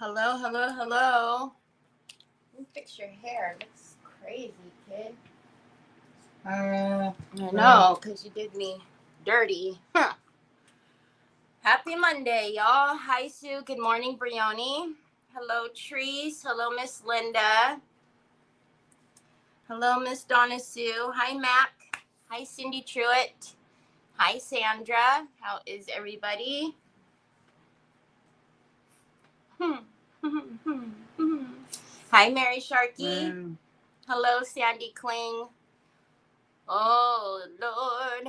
Hello, hello, hello. Let me fix your hair. It looks crazy, kid. I know, because you did me dirty. Huh. Happy Monday, y'all. Hi, Sue. Good morning, Brioni. Hello, Trees. Hello, Miss Linda. Hello, Miss Donna Sue. Hi, Mac. Hi, Cindy Truitt. Hi, Sandra. How is everybody? Hi, Mary Sharkey. Hello, Sandy Kling. Oh, Lord.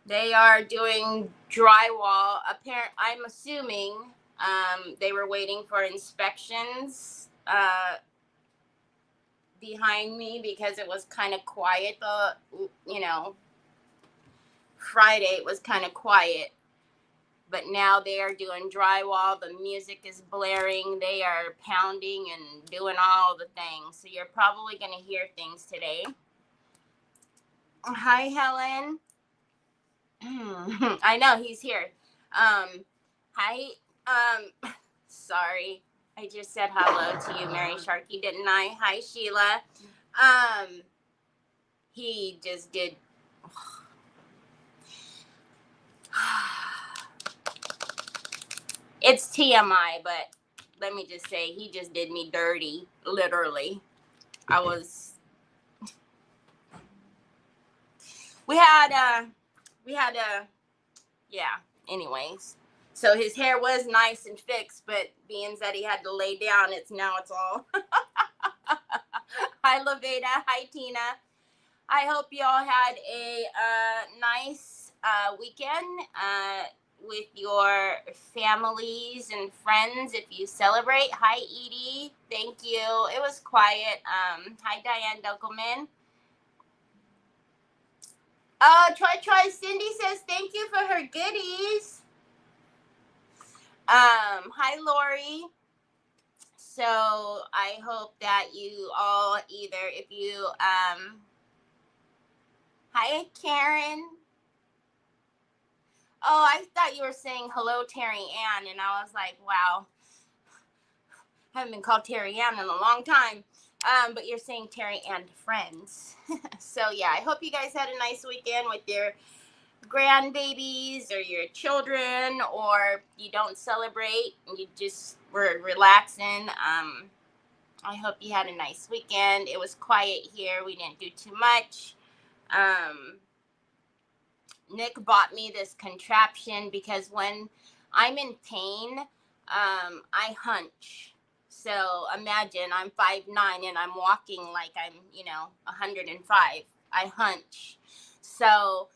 They are doing drywall. I'm assuming they were waiting for inspections behind me because it was kind of quiet. Friday it was kind of quiet. But now they are doing drywall. The music is blaring. They are pounding and doing all the things. So you're probably going to hear things today. Hi, Helen. I know he's here. Hi. Sorry. I just said hello to you, Mary Sharkey, didn't I? Hi, Sheila. He just did. It's TMI, but let me just say he just did me dirty, literally. Yeah, anyways. So his hair was nice and fixed, but being that he had to lay down, it's all. Hi, Laveda. Hi, Tina. I hope you all had a nice weekend with your families and friends if you celebrate. Hi, Edie. Thank you. It was quiet. Hi, Diane Dunkelman. Troy. Cindy says thank you for her goodies. Hi, Lori. So I hope that you all if you, hi, Karen. Oh, I thought you were saying hello, Terry Ann, and I was like, wow, I haven't been called Terry Ann in a long time. But you're saying Terry and friends. So yeah, I hope you guys had a nice weekend with your grandbabies or your children, or you don't celebrate and you just were relaxing. I hope you had a nice weekend. It was quiet here. We didn't do too much. Nick bought me this contraption because when I'm in pain, I hunch. So imagine I'm 5'9" and I'm walking like I'm, 105. I hunch. So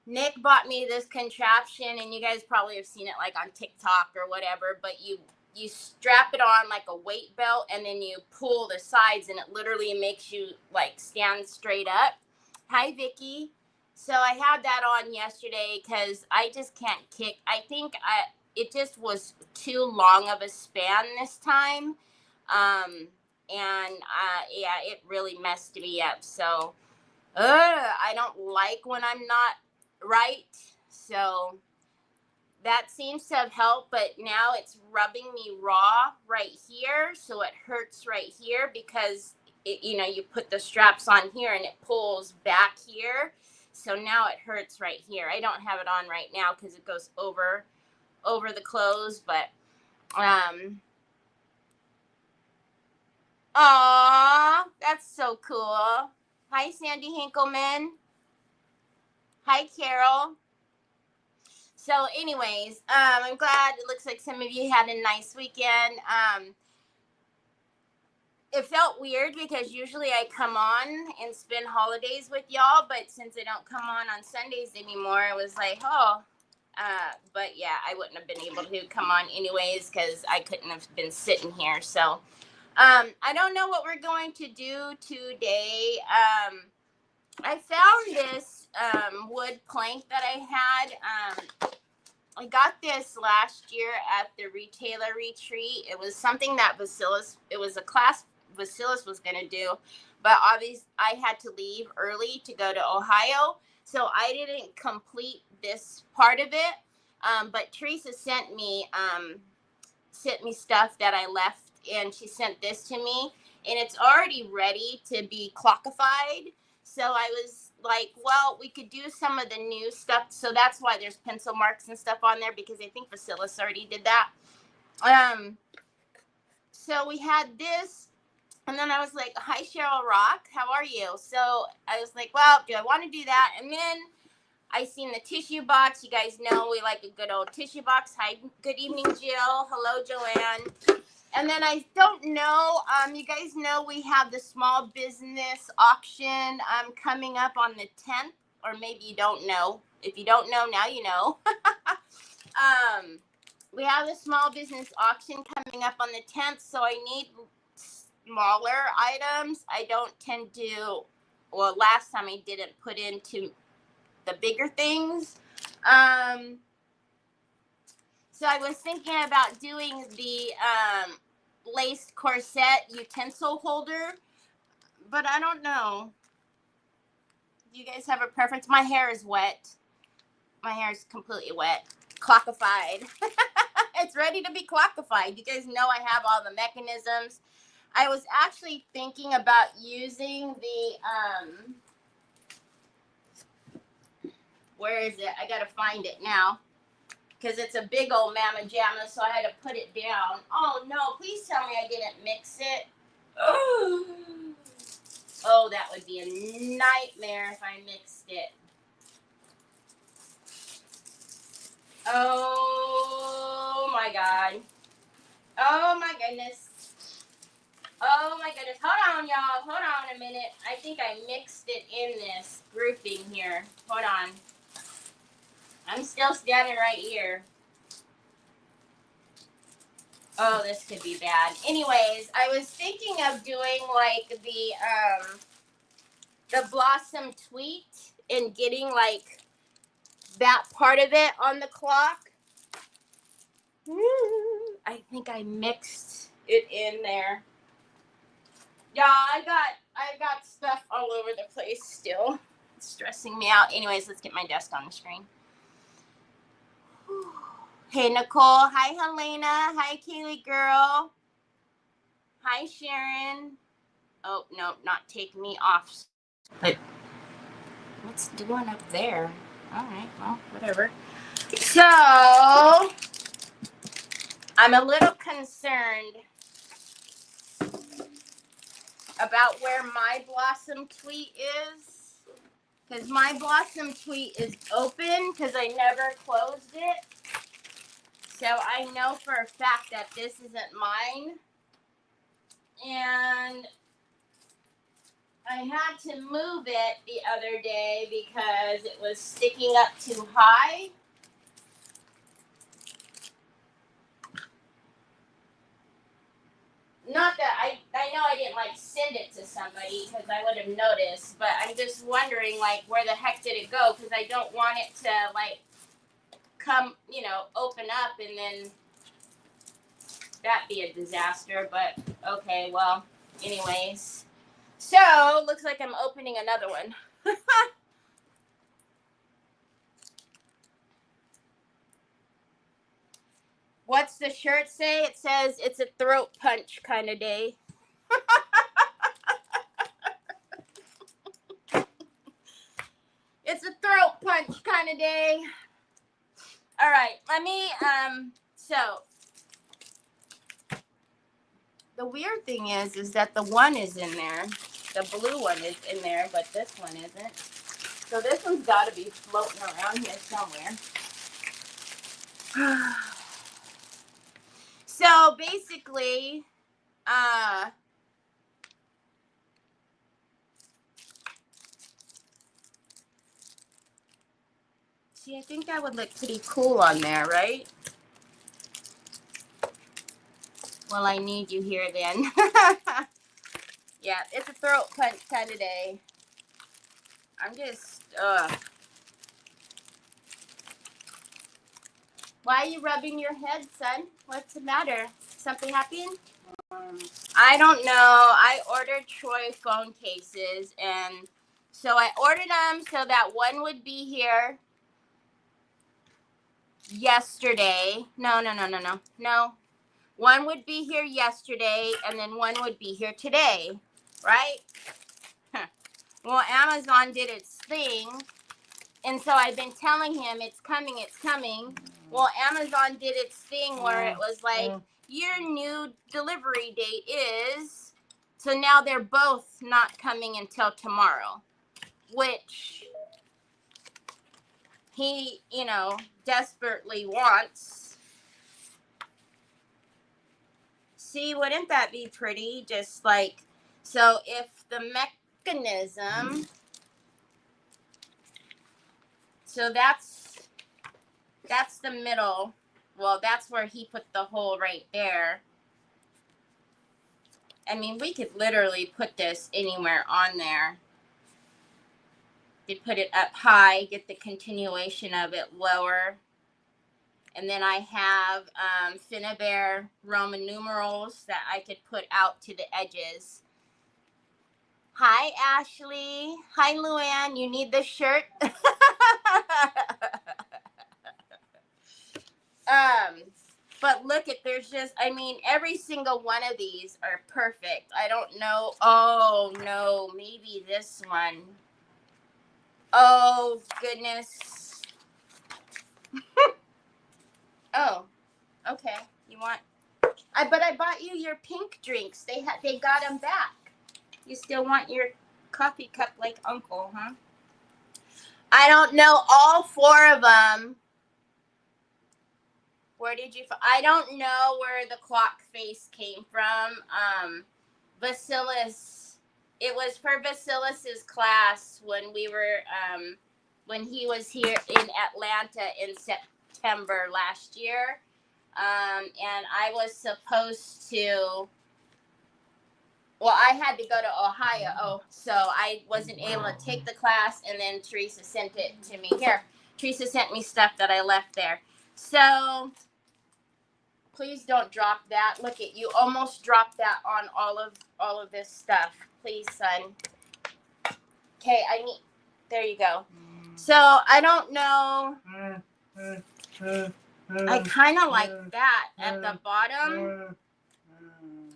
Nick bought me this contraption, and you guys probably have seen it like on TikTok or whatever, but you strap it on like a weight belt, and then you pull the sides, and it literally makes you like stand straight up. Hi, Vicky. So I had that on yesterday because I just can't kick. I think it just was too long of a span this time. Yeah, it really messed me up. So I don't like when I'm not right. So that seems to have helped, but now it's rubbing me raw right here. So it hurts right here because you put the straps on here and it pulls back here. So now it hurts right here. I don't have it on right now because it goes over the clothes, but aw, that's so cool. Hi, Sandy Hinkleman. Hi, Carol. So anyways, I'm glad it looks like some of you had a nice weekend. It felt weird because usually I come on and spend holidays with y'all, but since I don't come on Sundays anymore, it was like, but yeah, I wouldn't have been able to come on anyways because I couldn't have been sitting here. So I don't know what we're going to do today. I found this wood plank that I had. I got this last year at the retailer retreat. It was something that it was a class Vasilis was going to do, but obviously I had to leave early to go to Ohio. So I didn't complete this part of it. But Teresa sent me stuff that I left, and she sent this to me, and it's already ready to be clockified. So I was like, well, we could do some of the new stuff. So that's why there's pencil marks and stuff on there, because I think Facilis already did that. So we had this, and then I was like, hi, Cheryl Rock, how are you? So I was like, well, do I want to do that? And then I seen the tissue box. You guys know we like a good old tissue box. Hi, good evening, Jill. Hello, Joanne. And then I don't know, you guys know we have the small business auction coming up on the 10th, or maybe you don't know. If you don't know, now you know. We have the small business auction coming up on the 10th, so I need smaller items. I don't tend to, well, last time I didn't put into the bigger things. So I was thinking about doing the laced corset utensil holder, but I don't know. Do you guys have a preference? My hair is wet. My hair is completely wet. Clockified. It's ready to be clockified. You guys know I have all the mechanisms. I was actually thinking about using the, where is it? I gotta find it now, because it's a big old mamma jamma, so I had to put it down. Oh no, please tell me I didn't mix it. Oh, that would be a nightmare if I mixed it. Oh my God. Oh my goodness. Oh my goodness. Hold on, y'all. Hold on a minute. I think I mixed it in this grouping here. Hold on. I'm still standing right here. Oh, this could be bad. Anyways, I was thinking of doing like the blossom tweet and getting like that part of it on the clock. I think I mixed it in there. Yeah, I got stuff all over the place still. It's stressing me out. Anyways, let's get my desk on the screen. Hey, Nicole. Hi, Helena. Hi, Kaylee girl. Hi, Sharon. Oh, no, not take me off. But what's doing up there? All right, well, whatever. So, I'm a little concerned about where my blossom tweet is, because my blossom tweet is open because I never closed it. So I know for a fact that this isn't mine, and I had to move it the other day because it was sticking up too high. Not that I know I didn't like send it to somebody because I would have noticed, but I'm just wondering like where the heck did it go, because I don't want it to like come, open up and then that be a disaster. But okay, well, anyways. So looks like I'm opening another one. What's the shirt say? It says it's a throat punch kind of day. It's a throat punch kind of day. All right, let me, so the weird thing is that the one is in there. The blue one is in there, but this one isn't. So this one's got to be floating around here somewhere. So basically, see, I think that would look pretty cool on there, right? Well, I need you here then. Yeah, it's a throat punch kind of day. I'm just, Why are you rubbing your head, son? What's the matter? Something happened? I don't know. I ordered Troy phone cases, and so I ordered them so that one would be here. yesterday. No. One would be here yesterday, and then one would be here today, right? Huh. Well, Amazon did its thing, and so I've been telling him it's coming, it's coming. Well, Amazon did its thing where it was like, your new delivery date is, so now they're both not coming until tomorrow, which he, desperately wants. See, wouldn't that be pretty? Just like, so if the mechanism, so that's the middle. Well, that's where he put the hole right there. I mean, we could literally put this anywhere on there. You put it up high, get the continuation of it lower. And then I have Finnabair Roman numerals that I could put out to the edges. Hi, Ashley. Hi, Luann. You need this shirt? But look at, there's just, I mean, every single one of these are perfect. I don't know. Oh, no, maybe this one. Oh, goodness. Oh, okay. You want, but I bought you your pink drinks. They got them back. You still want your coffee cup like Uncle, huh? I don't know all four of them. Where did you? I don't know where the clock face came from. Basilis. It was for Basilis's class when we were when he was here in Atlanta in September last year. And I was supposed to. Well, I had to go to Ohio, so I wasn't able to take the class, and then Teresa sent it to me. Here, Teresa sent me stuff that I left there. So please don't drop that. Look at, you almost dropped that on all of this stuff. Please, son. Okay, there you go. So I don't know. I kind of like that at the bottom.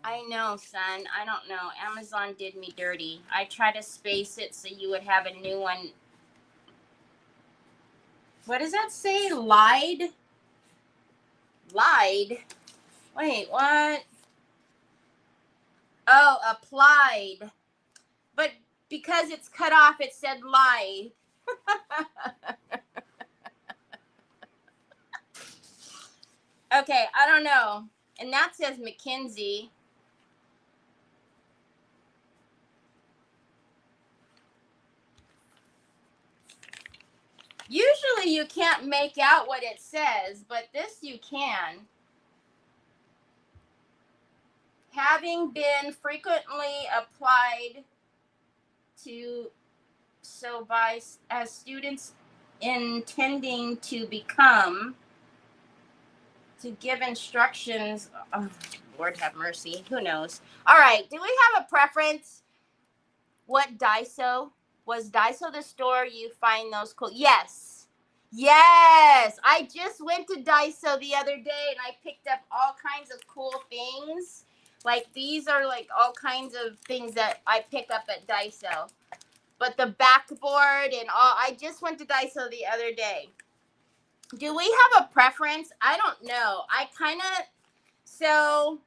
I know, son. I don't know. Amazon did me dirty. I try to space it so you would have a new one. What does that say? Lied? Lied? Wait, what? Oh, applied. But because it's cut off, it said lied. Okay, I don't know. And that says McKinsey. Usually you can't make out what it says, but this you can. Having been frequently applied to, so by as students intending to become, to give instructions. Oh, Lord have mercy. Who knows? All right. Do we have a preference? What Daiso? Was Daiso the store you find those cool? Yes. Yes. I just went to Daiso the other day and I picked up all kinds of cool things. Like these are like all kinds of things that I pick up at Daiso. But the backboard and all, I just went to Daiso the other day. Do we have a preference? I don't know. So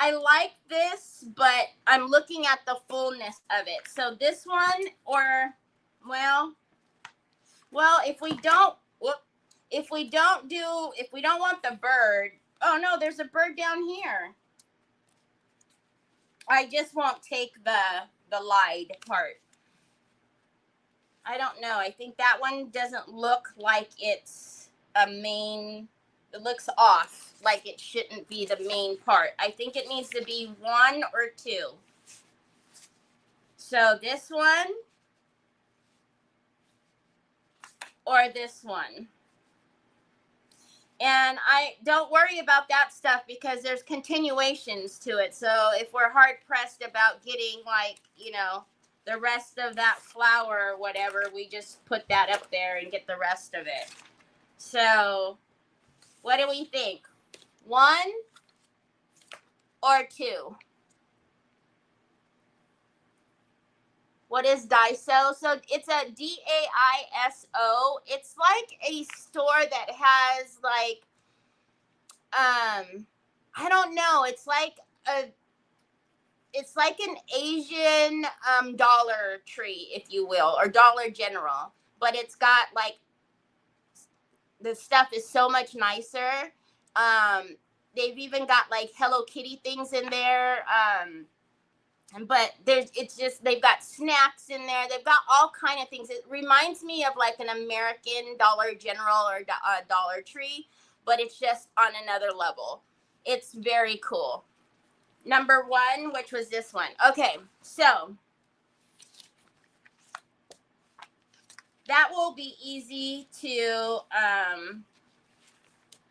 I like this, but I'm looking at the fullness of it. So this one, or, well, if we don't want the bird, oh no, there's a bird down here. I just won't take the lied part. I don't know. I think that one doesn't look like it's a main. It looks off, like it shouldn't be the main part. I think it needs to be one or two. So this one or this one. And I don't worry about that stuff because there's continuations to it. So if we're hard pressed about getting, like, the rest of that flour or whatever, we just put that up there and get the rest of it. So what do we think? 1 or 2? What is Daiso? So it's a Daiso. It's like a store that has like, I don't know. It's like an Asian Dollar Tree, if you will, or Dollar General. But it's got like, the stuff is so much nicer. They've even got like Hello Kitty things in there. But they've got snacks in there. They've got all kind of things. It reminds me of like an American Dollar General or Dollar Tree, but it's just on another level. It's very cool. Number 1, which was this one. Okay, so that will be easy to,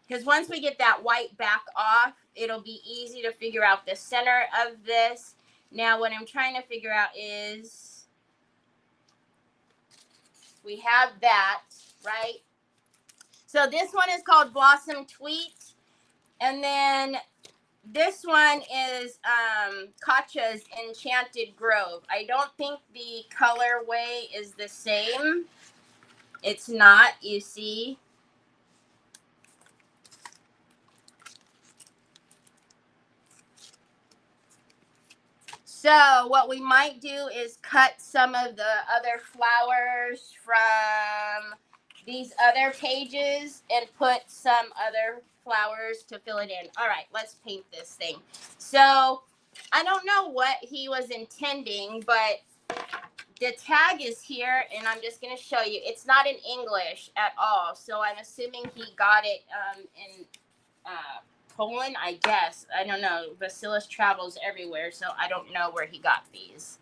because once we get that white back off, it'll be easy to figure out the center of this. Now, what I'm trying to figure out is, we have that, right? So this one is called Blossom Tweet. And then this one is Katja's Enchanted Grove. I don't think the colorway is the same. It's not, you see. So what we might do is cut some of the other flowers from these other pages and put some other flowers to fill it in. All right, let's paint this thing. So I don't know what he was intending, but the tag is here, and I'm just going to show you. It's not in English at all, so I'm assuming he got it in Poland, I guess. I don't know. Vasilis travels everywhere, so I don't know where he got these.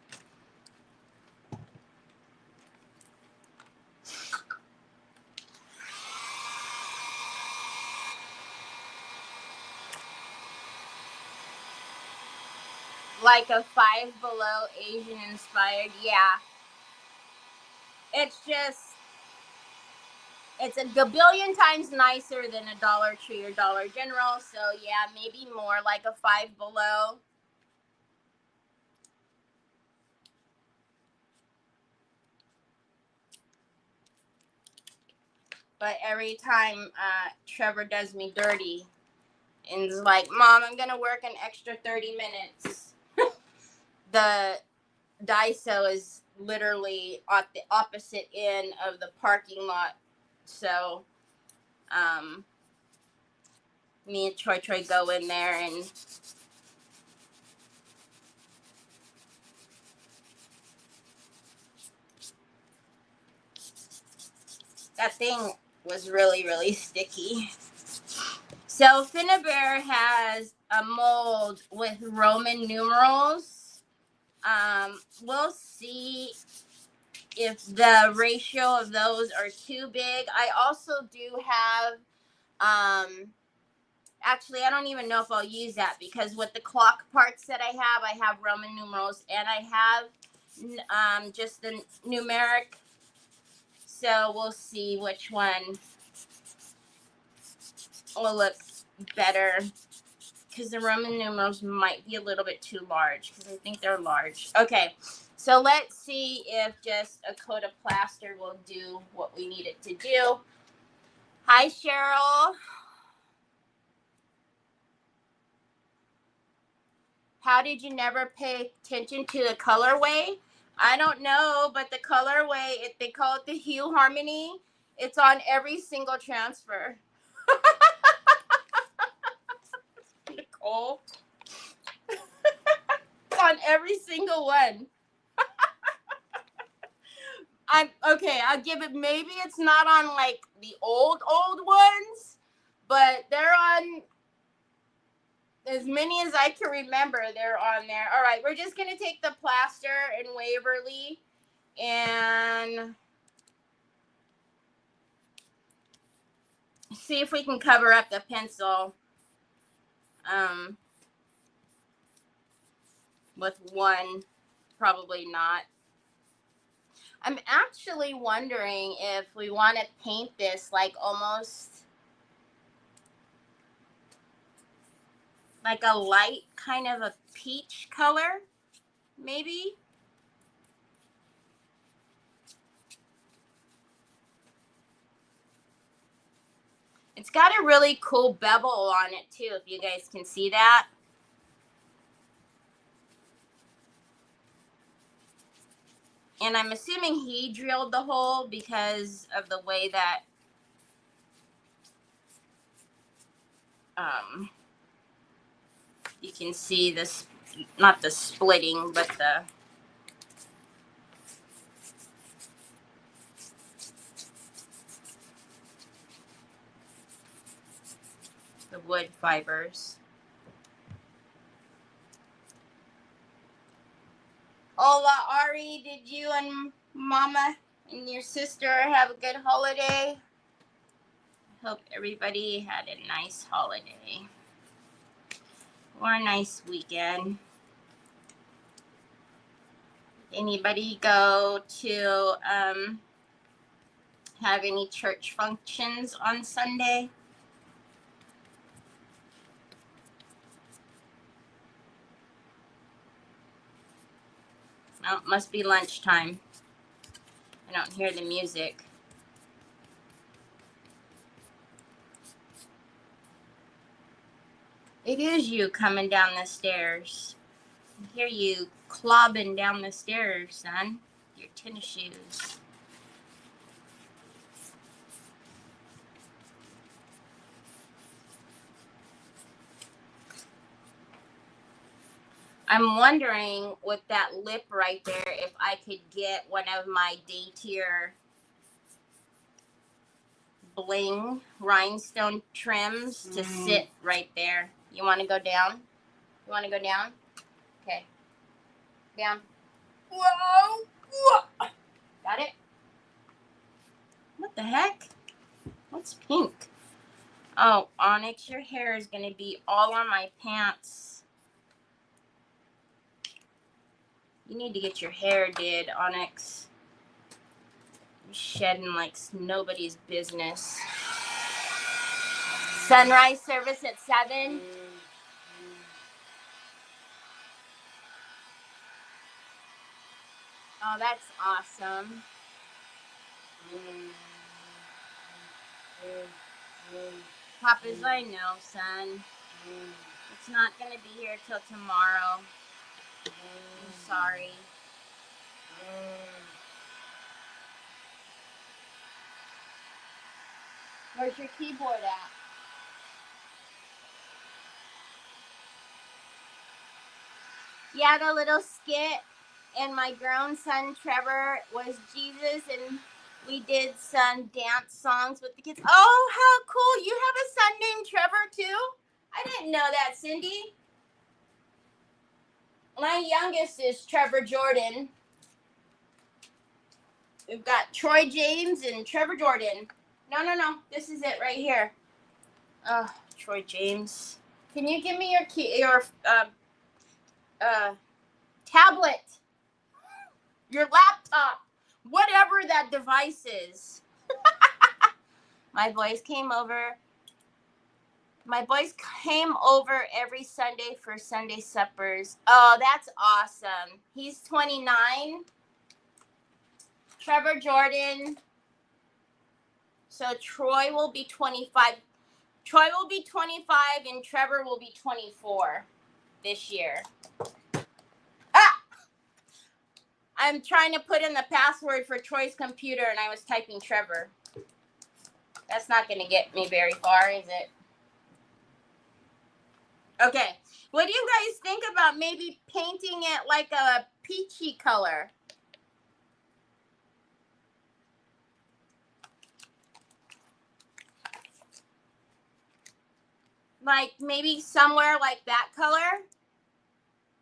Like a Five Below Asian inspired, yeah. It's a gabillion times nicer than a Dollar Tree or Dollar General. So yeah, maybe more like a Five Below. But every time Trevor does me dirty and is like, Mom, I'm going to work an extra 30 minutes. The Daiso is literally at the opposite end of the parking lot. So me and Troy go in there and that thing was really, really sticky. So Finnabair has a mold with Roman numerals. We'll see if the ratio of those are too big. I also do have, actually, I don't even know if I'll use that, because with the clock parts that I have Roman numerals, and I have just the numeric. So we'll see which one will look better, because the Roman numerals might be a little bit too large, because I think they're large. Okay, so let's see if just a coat of plaster will do what we need it to do. Hi, Cheryl. How did you never pay attention to the colorway? I don't know, but the colorway, they call it the hue harmony. It's on every single transfer. Nicole. It's on every single one. I'll give it, maybe it's not on like the old ones, but they're on as many as I can remember. They're on there. All right, we're just going to take the plaster in Waverly and see if we can cover up the pencil with one. Probably not. I'm actually wondering if we want to paint this like almost like a light kind of a peach color, maybe. It's got a really cool bevel on it too, if you guys can see that. And I'm assuming he drilled the hole because of the way that you can see this, not the splitting, but the wood fibers. Hola, Ari, did you and Mama and your sister have a good holiday? I hope everybody had a nice holiday or a nice weekend. Anybody go to have any church functions on Sunday? No, it must be lunchtime. I don't hear the music. It is you coming down the stairs. I hear you clobbing down the stairs, son. Your tennis shoes. I'm wondering with that lip right there if I could get one of my Daytier bling rhinestone trims to sit right there. You want to go down? You want to go down? Okay. Down. Whoa! Whoa! Got it? What the heck? What's pink? Oh, Onyx, your hair is going to be all on my pants. You need to get your hair did, Onyx. You're shedding like nobody's business. Sunrise service at 7. Oh, that's awesome. Papa's, I know, son. It's not going to be here till tomorrow. I'm sorry. Where's your keyboard at? Yeah, the little skit. And my grown son Trevor was Jesus, and we did some dance songs with the kids. Oh, how cool! You have a son named Trevor too? I didn't know that, Cindy. My youngest is Trevor Jordan. We've got Troy James and Trevor Jordan. No. This is it right here. Oh, Troy James. Can you give me your key, your tablet? Your laptop, whatever that device is. My boys came over. My boys came over every Sunday for Sunday suppers. Oh, that's awesome. He's 29. Trevor Jordan. So Troy will be 25. Troy will be 25 and Trevor will be 24 this year. I'm trying to put in the password for Troy's computer and I was typing Trevor. That's not going to get me very far, is it? Okay. What do you guys think about maybe painting it like a peachy color? Like maybe somewhere like that color?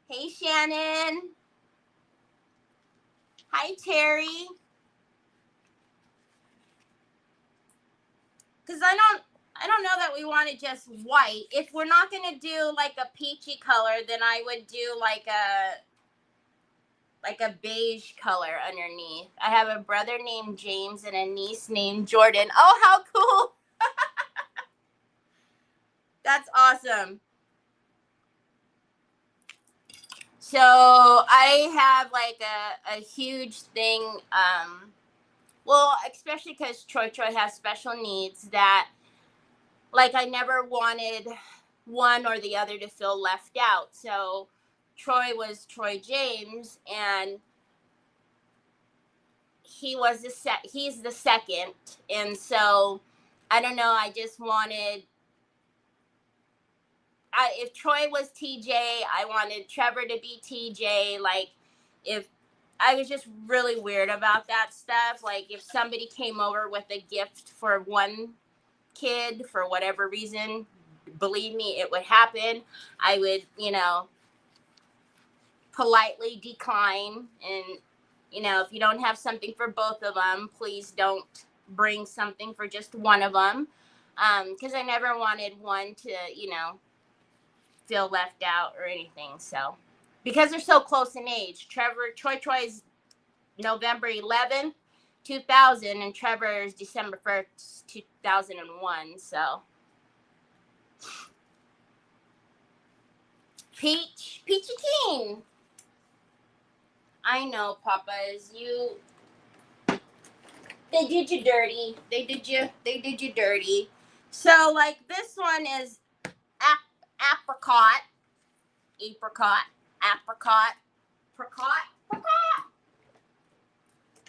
Hey, Shannon. Hi, Terry. Because I don't know that we want it just white. If we're not going to do like a peachy color, then I would do like like a beige color underneath. I have a brother named James and a niece named Jordan. Oh, how cool. That's awesome. So I have like a huge thing, well, especially because Troy has special needs, that like I never wanted one or the other to feel left out. So Troy was Troy James, and he's the second. And so I don't know, I just wanted, if Troy was TJ, I wanted Trevor to be TJ. Like, if I was just really weird about that stuff. Like, if somebody came over with a gift for one kid for whatever reason, believe me, it would happen. I would, politely decline. And, if you don't have something for both of them, please don't bring something for just one of them. Because I never wanted one to, feel left out or anything. So, because they're so close in age, Troy's November 11th, 2000, and Trevor's December 1st, 2001. So, Peachy Keen. I know, Papas, they did you dirty. They did you dirty. So, like, this one is apricot.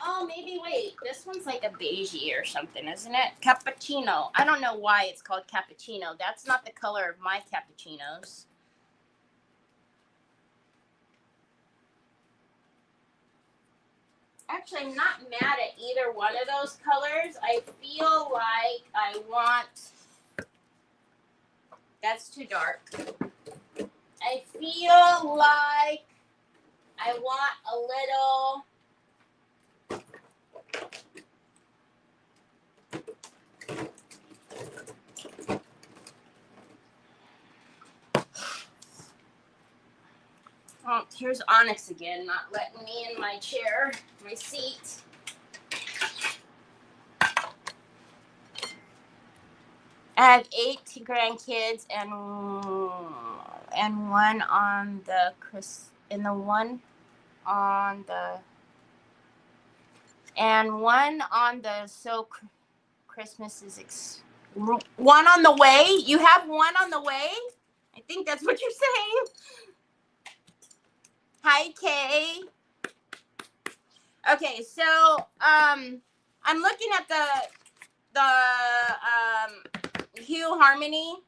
Oh, maybe wait. This one's like a beigey or something, isn't it? Cappuccino. I don't know why it's called cappuccino. That's not the color of my cappuccinos. Actually, I'm not mad at either one of those colors. I feel like I want... That's too dark. I feel like I want a little... Oh, here's Onyx again, not letting me in my chair, my seat. I have 8 grandkids and one on the so Christmas is one on the way. You have one on the way? I think that's what you're saying. Hi, Kay. Okay, so I'm looking at the Hue Harmony,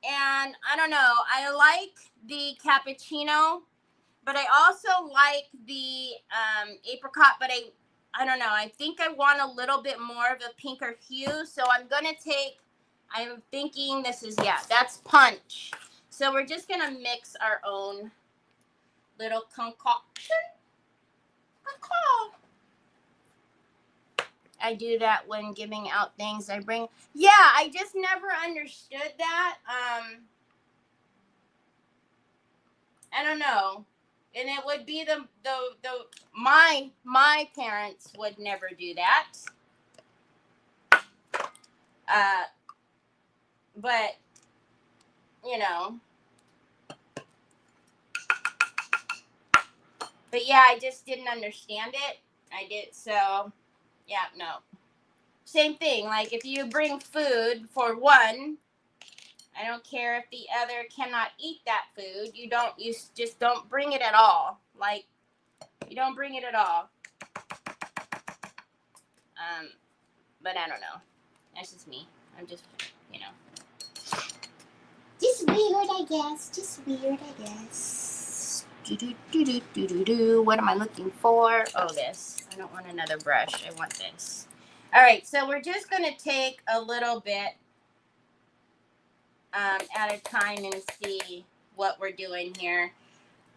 and I don't know, I like the cappuccino, but I also like the apricot, but I don't know, I think I want a little bit more of a pinker hue, so I'm thinking this is, that's punch. So we're just gonna mix our own little concoction. I do that when giving out things. I just never understood that. I don't know. And it would be my parents would never do that. But, but yeah, I just didn't understand it. I did, so, yeah, no. Same thing, like if you bring food for one, I don't care if the other cannot eat that food. You just don't bring it at all. Like, you don't bring it at all. But I don't know. That's just me. I'm just, just weird, I guess. What am I looking for? Oh, this. I don't want another brush. I want this. All right, so we're just going to take a little bit at a time and see what we're doing here.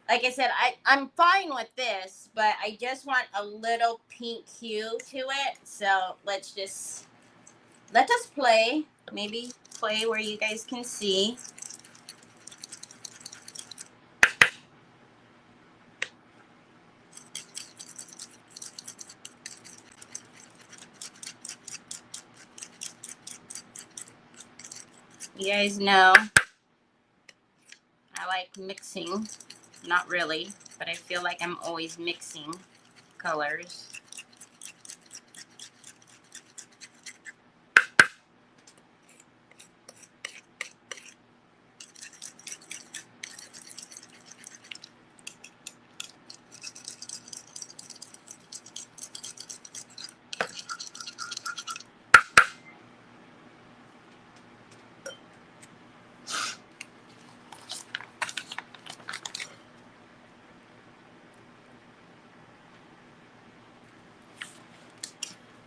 Like I said, I'm fine with this, but I just want a little pink hue to it. So let us play. Maybe play where you guys can see. You guys know I like mixing. Not really, but I feel like I'm always mixing colors.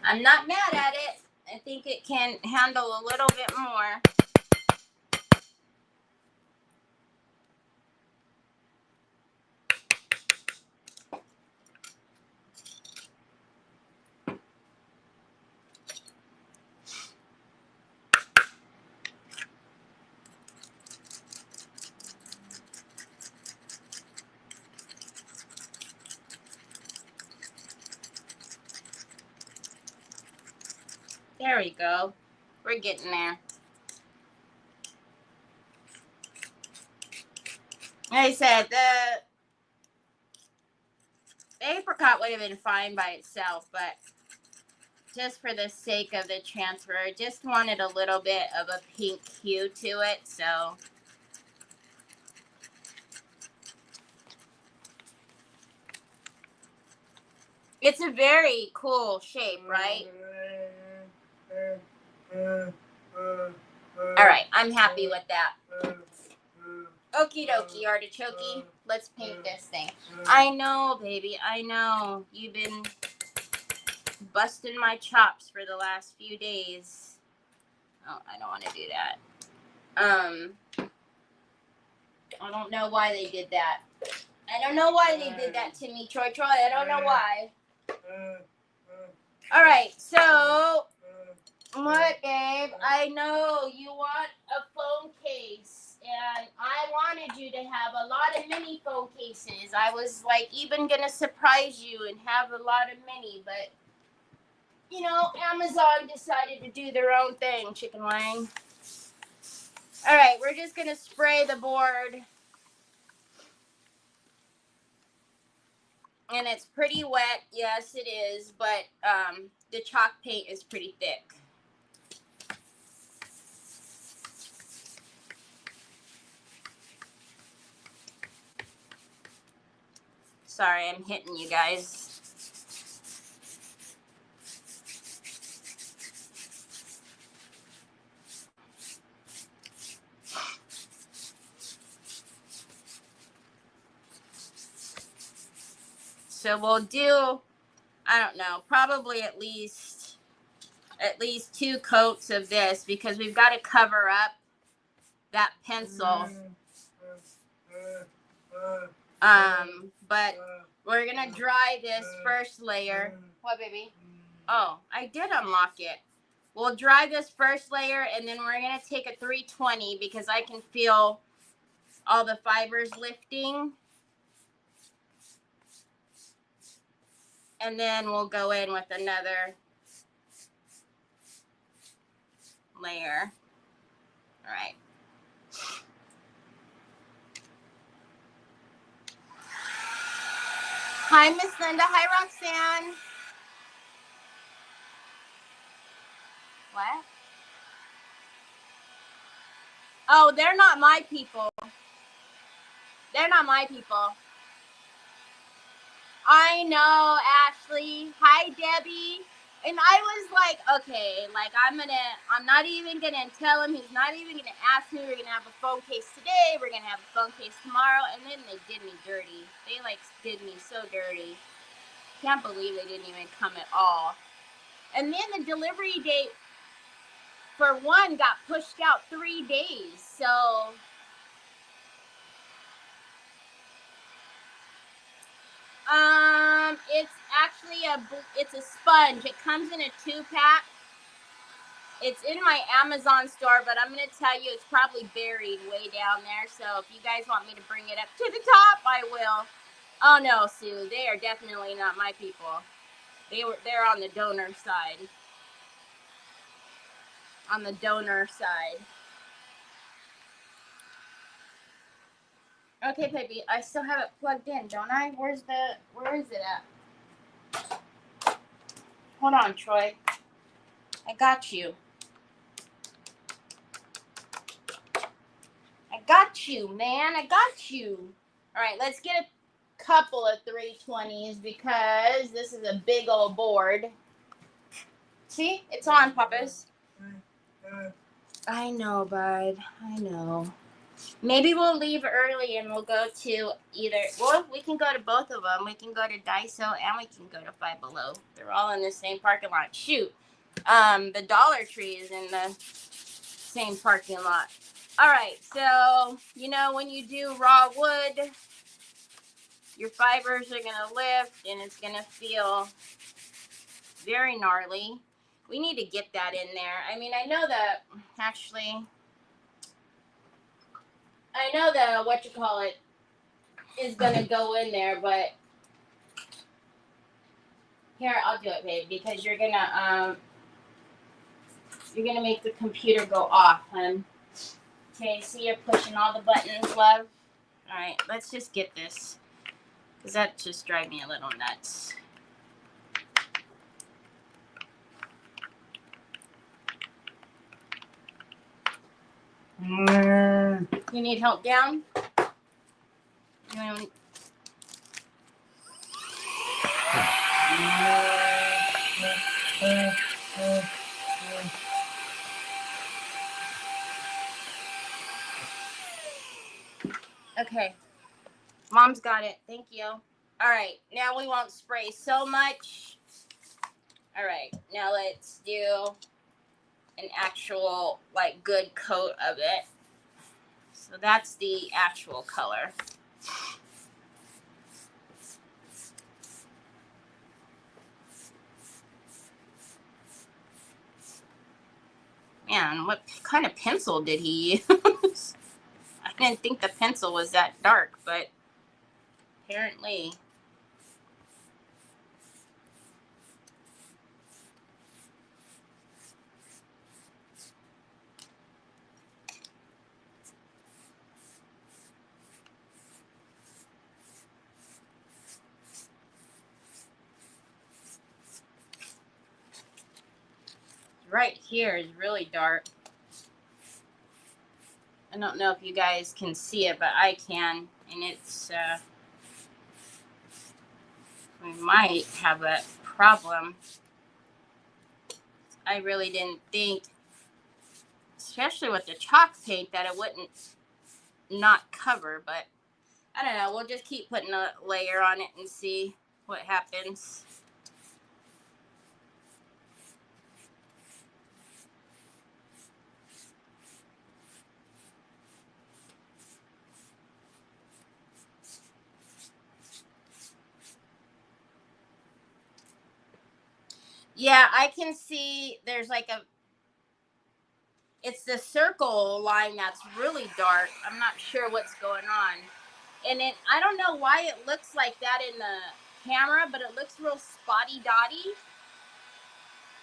I'm not mad at it. I think it can handle a little bit more. There we go. We're getting there. Like I said, the apricot would have been fine by itself, but just for the sake of the transfer, I just wanted a little bit of a pink hue to it, so. It's a very cool shape, right? All right, I'm happy with that. Okie dokie, artichoke. Let's paint this thing. I know, baby, I know. You've been busting my chops for the last few days. Oh, I don't want to do that. I don't know why they did that. I don't know why they did that to me, Troy. I don't know why. All right, so what, babe? I know you want a phone case, and I wanted you to have a lot of mini phone cases. I was like even gonna surprise you and have a lot of mini, but you know, Amazon decided to do their own thing, chicken wing. All right, we're just gonna spray the board. And it's pretty wet, yes it is, but the chalk paint is pretty thick. Sorry, I'm hitting you guys. So we'll do, I don't know, probably at least 2 coats of this because we've got to cover up that pencil. But we're gonna dry this first layer. What, baby? Oh, I did unlock it. We'll dry this first layer and then we're gonna take a 320 because I can feel all the fibers lifting. And then we'll go in with another layer. All right. Hi, Miss Linda. Hi, Roxanne. What? Oh, they're not my people. They're not my people. I know, Ashley. Hi, Debbie. And I was like, okay, like I'm not even gonna tell him. He's not even gonna ask me. We're gonna have a phone case today. We're gonna have a phone case tomorrow. And then they did me dirty. They like did me so dirty. Can't believe they didn't even come at all. And then the delivery date for one got pushed out 3 days. So it's actually it's a sponge. It comes in a 2-pack. It's in my Amazon store, but I'm going to tell you it's probably buried way down there. So if you guys want me to bring it up to the top, I will. Oh no, Sue, they are definitely not my people. They're on the donor side. On the donor side. Okay, baby, I still have it plugged in, don't I? Where is it at? Hold on, Troy. I got you. I got you, man. I got you. All right, let's get a couple of 320s because this is a big old board. See? It's on, Papas. I know, bud. I know. Maybe we'll leave early and we'll go to we can go to both of them. We can go to Daiso and we can go to Five Below. They're all in the same parking lot. Shoot. The Dollar Tree is in the same parking lot. All right, so, when you do raw wood, your fibers are going to lift and it's going to feel very gnarly. We need to get that in there. I mean, I know that is going to go in there, but here, I'll do it, babe, because you're going to make the computer go off, hun. Okay, see, you're pushing all the buttons, love. All right, let's just get this, because that just drives me a little nuts. You need help down? Okay. Mom's got it. Thank you. All right. Now we won't spray so much. All right. Now let's do an actual, good coat of it. So that's the actual color. Man, what kind of pencil did he use? I didn't think the pencil was that dark, but apparently. Right here is really dark. I don't know if you guys can see it, but I can. And it's, we might have a problem. I really didn't think, especially with the chalk paint, that it wouldn't not cover, but I don't know. We'll just keep putting a layer on it and see what happens. Yeah, I can see there's it's the circle line that's really dark. I'm not sure what's going on. And I don't know why it looks like that in the camera, but it looks real spotty dotty.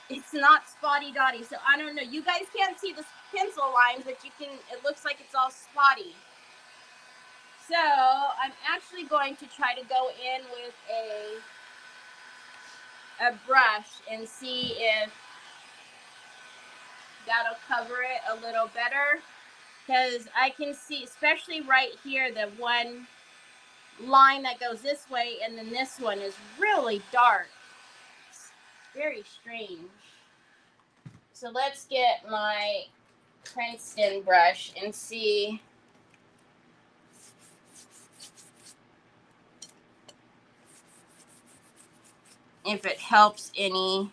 It's not spotty dotty, so I don't know. You guys can't see the pencil lines, but it looks like it's all spotty. So I'm actually going to try to go in with a brush and see if that'll cover it a little better. Because I can see, especially right here, the one line that goes this way and then this one is really dark. It's very strange. So let's get my Princeton brush and see if it helps any.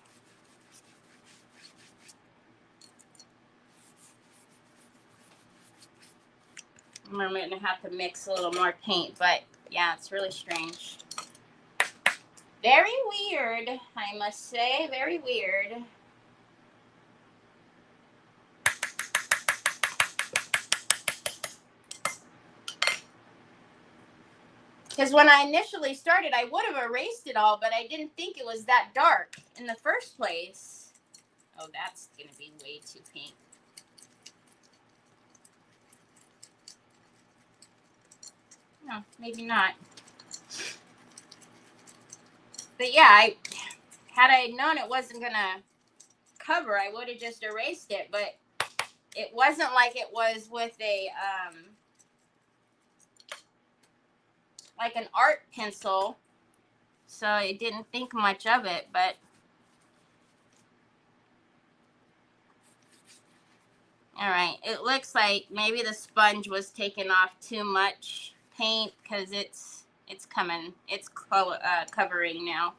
I'm going to have to mix a little more paint, but yeah, it's really strange. Very weird, I must say. Very weird. Because when I initially started, I would have erased it all, but I didn't think it was that dark in the first place. Oh, that's going to be way too pink. No, maybe not. But yeah, had I known it wasn't gonna cover, I would have just erased it. But it wasn't like it was with a like an art pencil, so I didn't think much of it. But all right, it looks like maybe the sponge was taking off too much paint because it's covering now.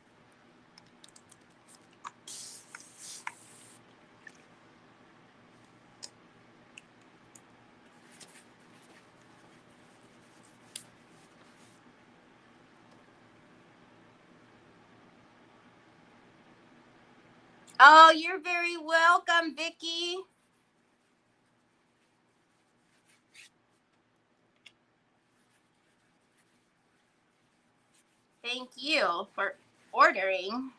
Oh, you're very welcome, Vicky. Thank you for ordering.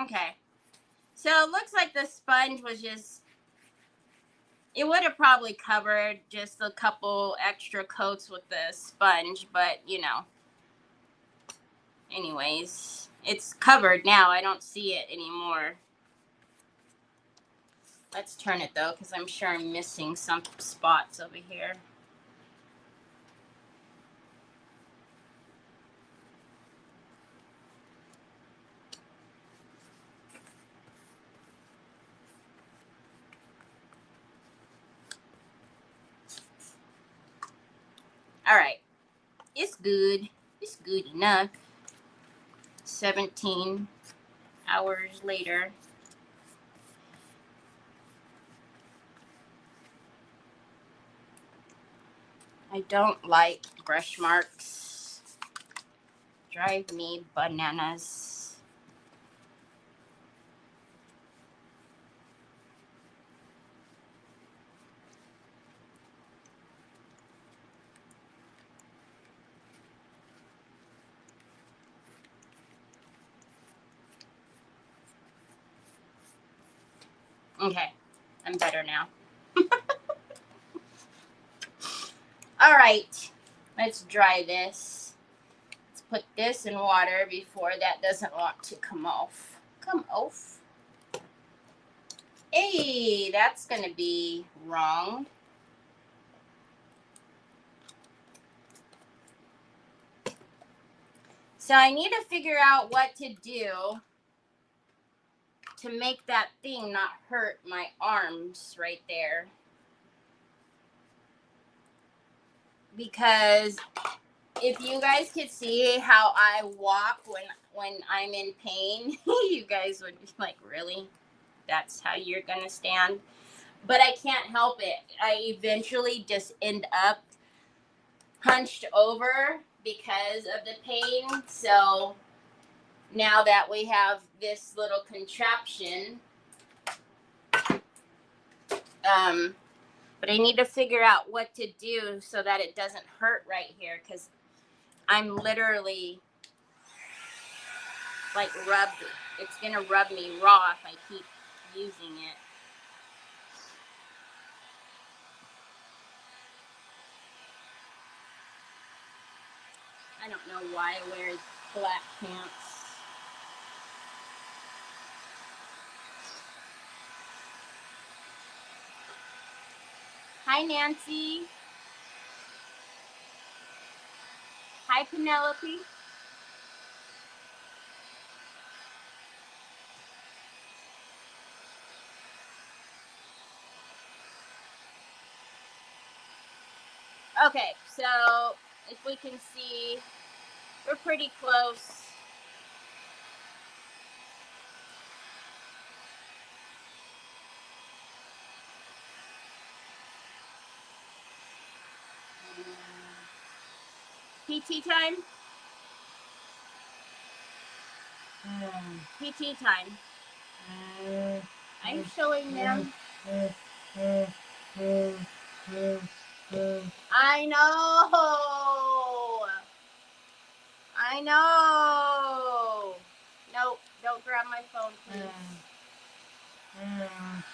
Okay. So it looks like the sponge was just, it would have probably covered just a couple extra coats with the sponge, but you know, anyways, it's covered now. I don't see it anymore. Let's turn it though, because I'm sure I'm missing some spots over here. All right. It's good. It's good enough. 17 hours later. I don't like brush marks. Drive me bananas. Okay, I'm better now. All right, let's dry this. Let's put this in water before that doesn't want to come off. Come off. Hey, that's gonna be wrong. So I need to figure out what to do to make that thing not hurt my arms right there. Because if you guys could see how I walk when I'm in pain, you guys would be like, really? That's how you're gonna stand? But I can't help it. I eventually just end up hunched over because of the pain. So now that we have this little contraption, but I need to figure out what to do so that it doesn't hurt right here, because I'm literally like rubbed. It's gonna rub me raw if I keep using it. I don't know why I wear black pants. Hi, Nancy. Hi, Penelope. Okay, so if we can see, we're pretty close. PT time? PT time. I'm showing them. I know. I know. Nope, don't grab my phone, please.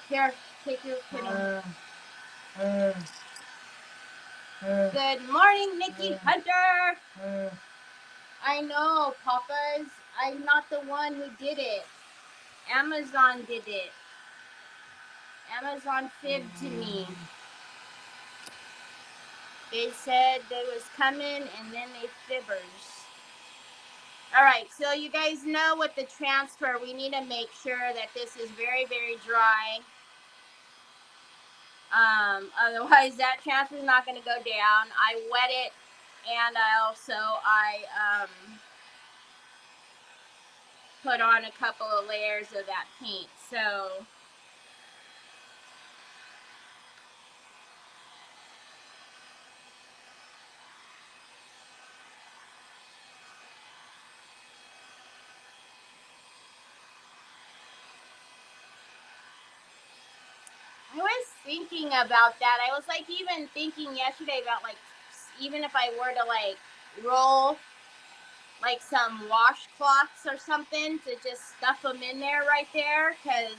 Here, take your penny. Good morning, Nikki Hunter. I know, Papas. I'm not the one who did it. Amazon did it. Amazon fibbed to me. They said they was coming and then they fibbers. All right, so you guys know with the transfer, we need to make sure that this is very, very dry. Otherwise, that transfer is not going to go down. I wet it, and I put on a couple of layers of that paint. So I was thinking about that. I was like even thinking yesterday about like even if I were to like roll like some washcloths or something to just stuff them in there right there, because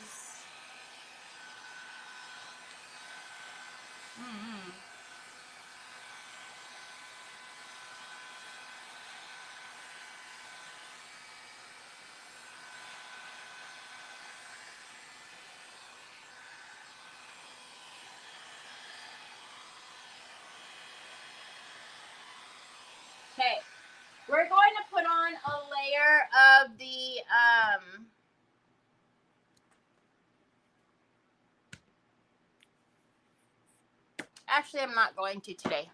okay, we're going to put on a layer of the actually I'm not going to today.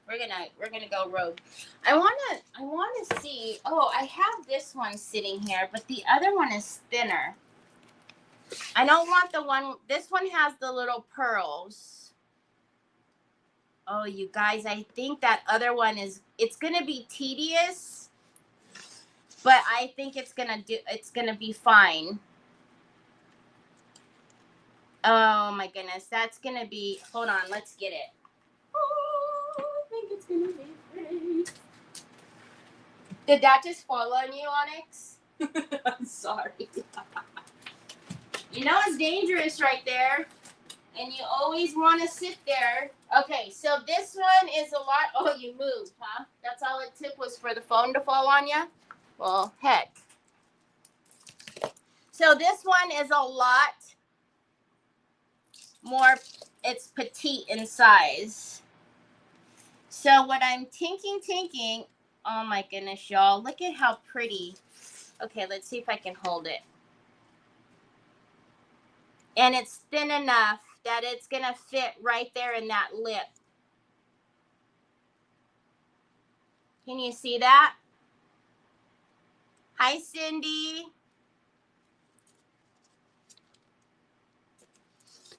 We're gonna go rogue. I wanna see. Oh, I have this one sitting here, but the other one is thinner. I don't want the one. This one has the little pearls. Oh, you guys, I think that other one is. It's gonna be tedious, but I think it's gonna be fine. Oh my goodness, that's gonna be. Hold on, let's get it. Oh, I think it's gonna be great. Did that just fall on you, Onyx? I'm sorry. You know it's dangerous right there. And you always want to sit there. Okay, so this one is a lot. Oh, you moved, huh? That's all it took was for the phone to fall on you? Well, heck. So this one is a lot more, it's petite in size. So what I'm thinking, oh my goodness, y'all, look at how pretty. Okay, let's see if I can hold it. And it's thin enough that it's going to fit right there in that lip. Can you see that? Hi, Cindy.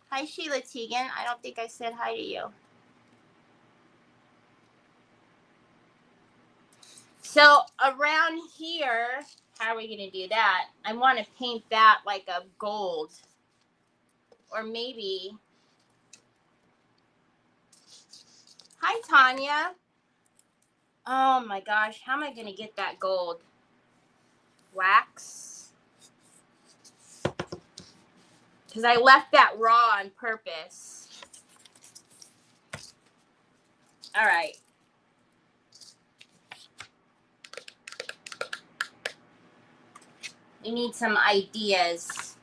Hi, Sheila Teagan. I don't think I said hi to you. So around here, how are we going to do that? I want to paint that like a gold. Or maybe. Hi, Tanya. Oh my gosh, how am I going to get that gold? Wax? Because I left that raw on purpose. All right. We need some ideas.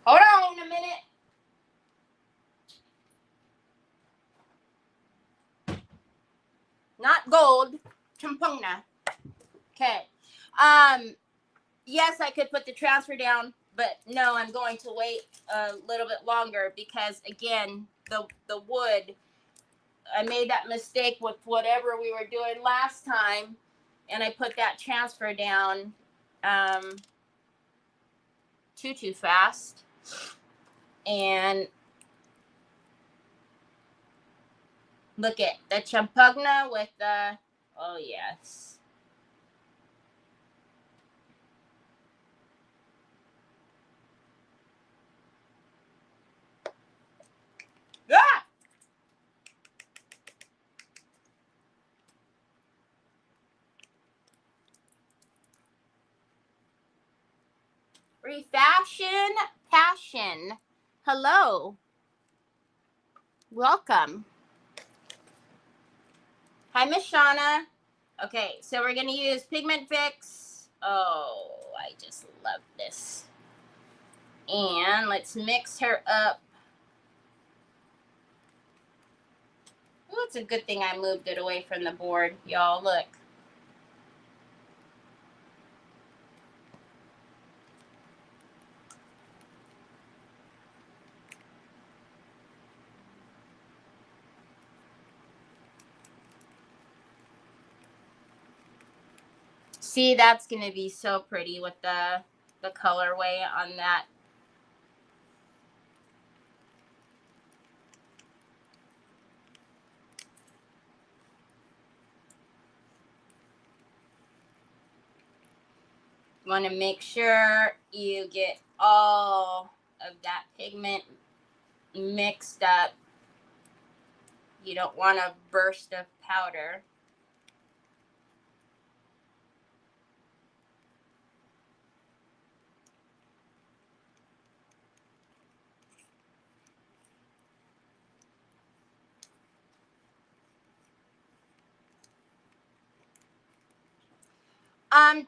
Hold on a minute. Not gold. Champona. Okay. Yes, I could put the transfer down, but no, I'm going to wait a little bit longer because, again, the wood, I made that mistake with whatever we were doing last time, and I put that transfer down too fast. And look at the champagna with the, oh yes. Ah! Refashion Passion. Hello. Welcome. Hi, Miss Shauna. Okay, so we're going to use Pigment Fix. Oh, I just love this. And let's mix her up. Oh, it's a good thing I moved it away from the board. Y'all, look. See, that's going to be so pretty with the colorway on that. You want to make sure you get all of that pigment mixed up. You don't want a burst of powder.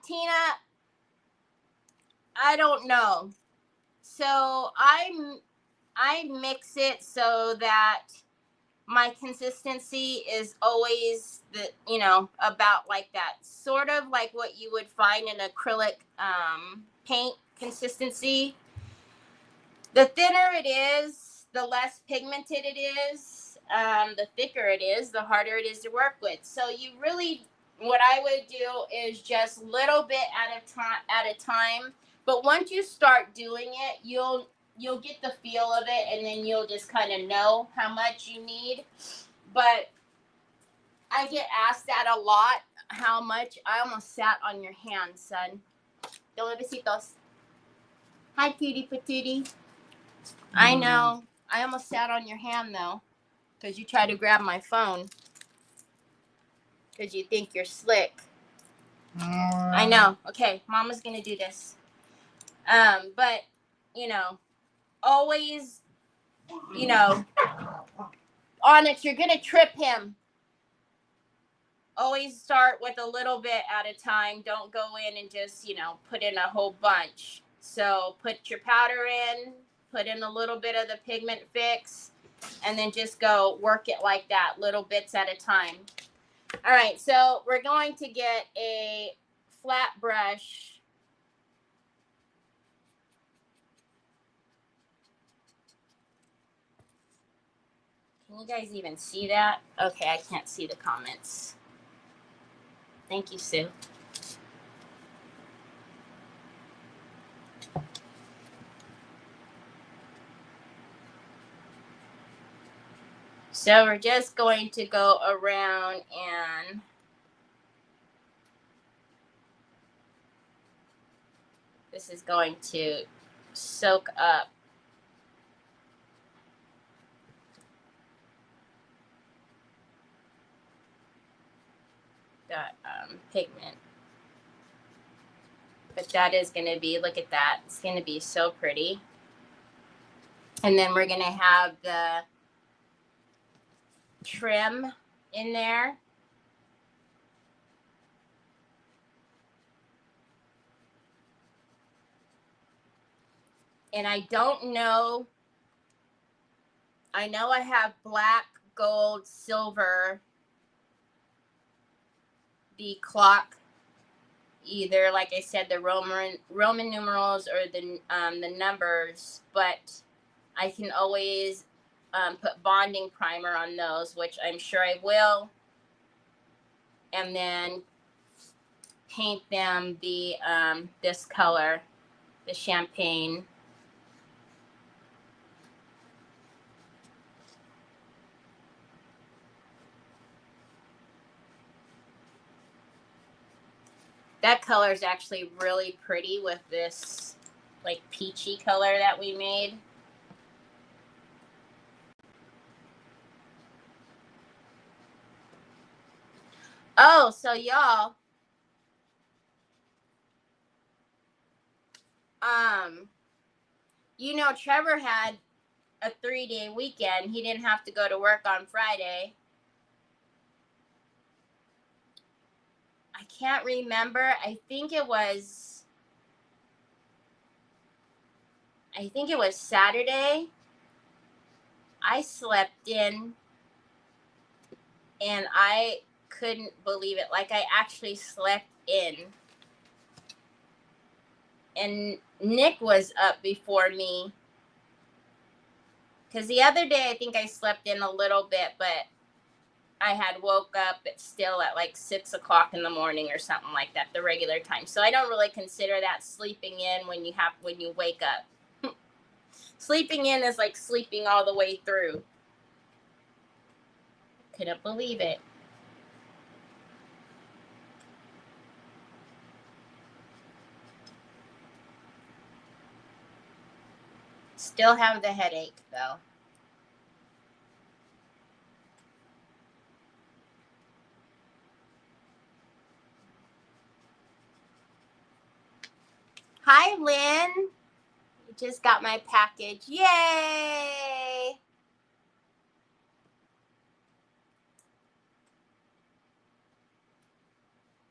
Tina, I don't know. So I mix it so that my consistency is always about like that, sort of like what you would find in acrylic paint consistency. The thinner it is, the less pigmented it is. The thicker it is, the harder it is to work with. So you really, what I would do is just little bit at a time. But once you start doing it, you'll get the feel of it, and then you'll just kind of know how much you need. But I get asked that a lot. How much? I almost sat on your hand, son. Dale besitos. Hi, cutie patootie. I know. I almost sat on your hand, though, because you tried to grab my phone because you think you're slick. I know. Okay, Mama's going to do this. But, always, Onyx, you're going to trip him. Always start with a little bit at a time. Don't go in and just, put in a whole bunch. So put your powder in, put in a little bit of the Pigment Fix, and then just go work it like that, little bits at a time. All right, so we're going to get a flat brush. Can you guys even see that? Okay, I can't see the comments. Thank you, Sue. So we're just going to go around and this is going to soak up that pigment. But that is going to be, look at that. It's going to be so pretty. And then we're going to have the trim in there. And I don't know. I know I have black, gold, silver, the clock, either like I said, the Roman numerals or the numbers, but I can always put bonding primer on those, which I'm sure I will, and then paint them the this color, the champagne. That color is actually really pretty with this like peachy color that we made. Oh, so y'all, Trevor had a 3-day weekend. He didn't have to go to work on Friday. can't remember. I think it was Saturday. I slept in and I couldn't believe it. Like, I actually slept in. And Nick was up before me. Because the other day, I think I slept in a little bit, but I had woke up still at like 6 o'clock in the morning or something like that, the regular time. So I don't really consider that sleeping in when you wake up. Sleeping in is like sleeping all the way through. Couldn't believe it. Still have the headache though. Hi, Lynn. You just got my package. Yay!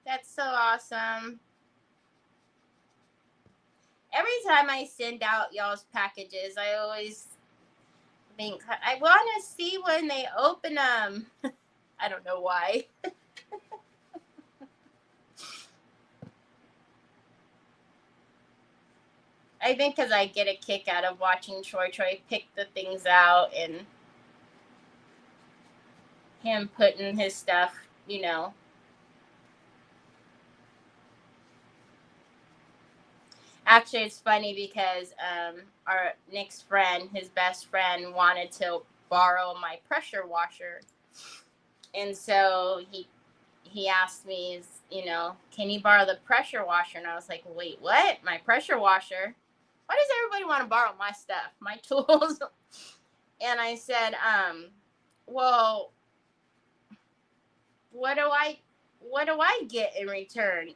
That's so awesome. Every time I send out y'all's packages, I always think, I want to see when they open them. I don't know why. I think because I get a kick out of watching Troy pick the things out and him putting his stuff, you know. Actually, it's funny because our Nick's friend, his best friend, wanted to borrow my pressure washer. And so he asked me, can you borrow the pressure washer? And I was like, wait, what? My pressure washer? Why does everybody want to borrow my stuff, my tools? And I said, well, what do I get in return?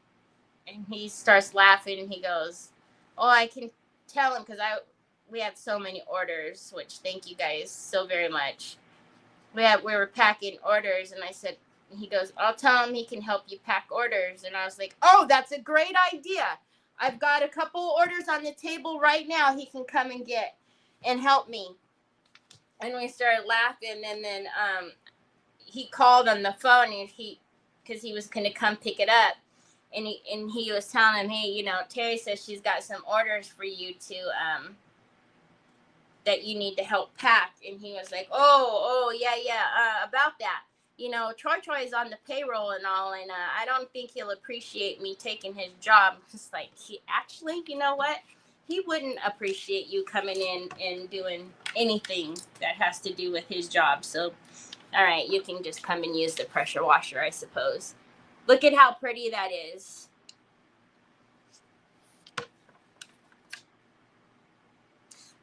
And he starts laughing and he goes, oh, I can tell him because we had so many orders, which thank you guys so very much. We were packing orders, and I said, he goes, I'll tell him he can help you pack orders. And I was like, oh, that's a great idea. I've got a couple orders on the table right now he can come and get and help me. And we started laughing, and then he called on the phone, and because he was going to come pick it up. And he was telling him, hey, Terry says she's got some orders for you to that you need to help pack. And he was like, oh yeah, about that. Troy is on the payroll and all, and I don't think he'll appreciate me taking his job. It's like, you know what? He wouldn't appreciate you coming in and doing anything that has to do with his job. So, all right, you can just come and use the pressure washer, I suppose. Look at how pretty that is.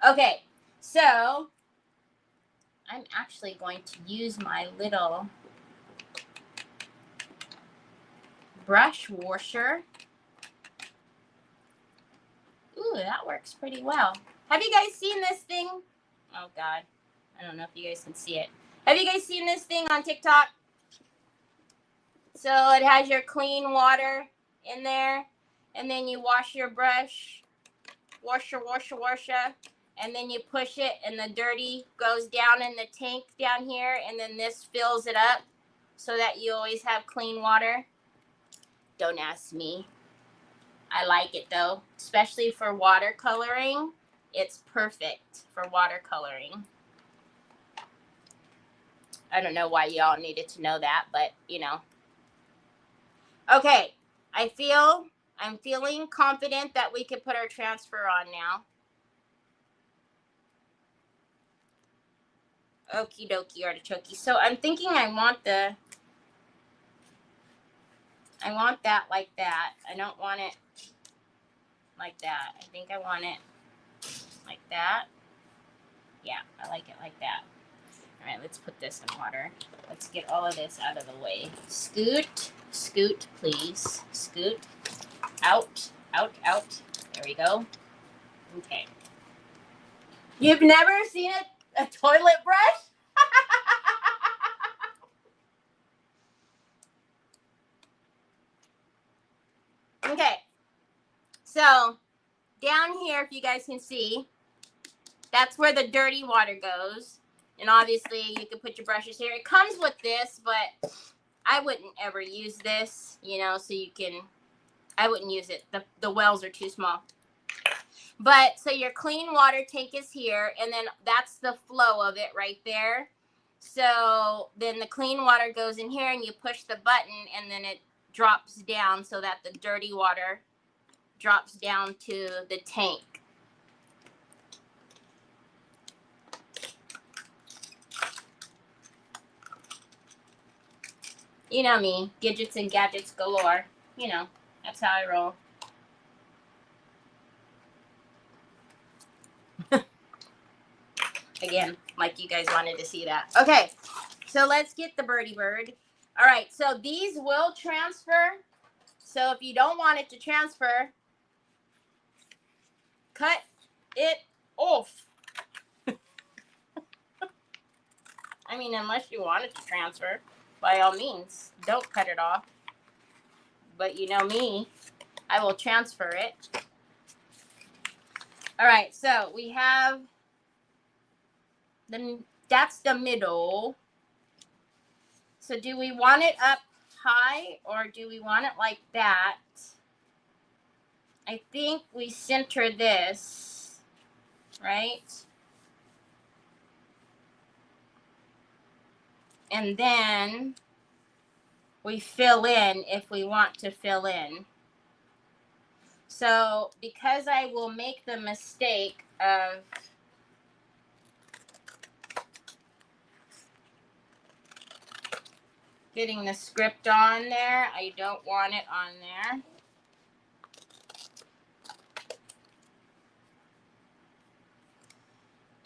Okay, so I'm actually going to use my little brush washer. Ooh, that works pretty well. Have you guys seen this thing? Oh, God. I don't know if you guys can see it. Have you guys seen this thing on TikTok? So it has your clean water in there, and then you wash your brush, washer, and then you push it, and the dirty goes down in the tank down here, and then this fills it up so that you always have clean water. Don't ask me. I like it, though, especially for watercoloring. It's perfect for watercoloring. I don't know why y'all needed to know that, but, Okay, I'm feeling confident that we could put our transfer on now. Okie dokie, artichoke. So I'm thinking I want that like that. I don't want it like that. I think I want it like that. Yeah, I like it like that. All right, let's put this in water. Let's get all of this out of the way. Scoot, please. Scoot. Out. There we go. Okay. You've never seen a toilet brush? So down here, if you guys can see, that's where the dirty water goes. And obviously you can put your brushes here. It comes with this, but I wouldn't ever use this, you know, so you can, I wouldn't use it. The wells are too small. But so your clean water tank is here, and then that's the flow of it right there. So then the clean water goes in here and you push the button and then it drops down so that the dirty water drops down to the tank. You know me, gadgets and gadgets galore. You know, that's how I roll. Again, like you guys wanted to see that. Okay, so let's get the birdie bird. All right, so these will transfer. So if you don't want it to transfer, cut it off. I mean, unless you want it to transfer, by all means, don't cut it off. But you know me, I will transfer it. All right, so we have that's the middle. So do we want it up high or do we want it like that? I think we center this, right? And then we fill in if we want to fill in. So because I will make the mistake of getting the script on there, I don't want it on there.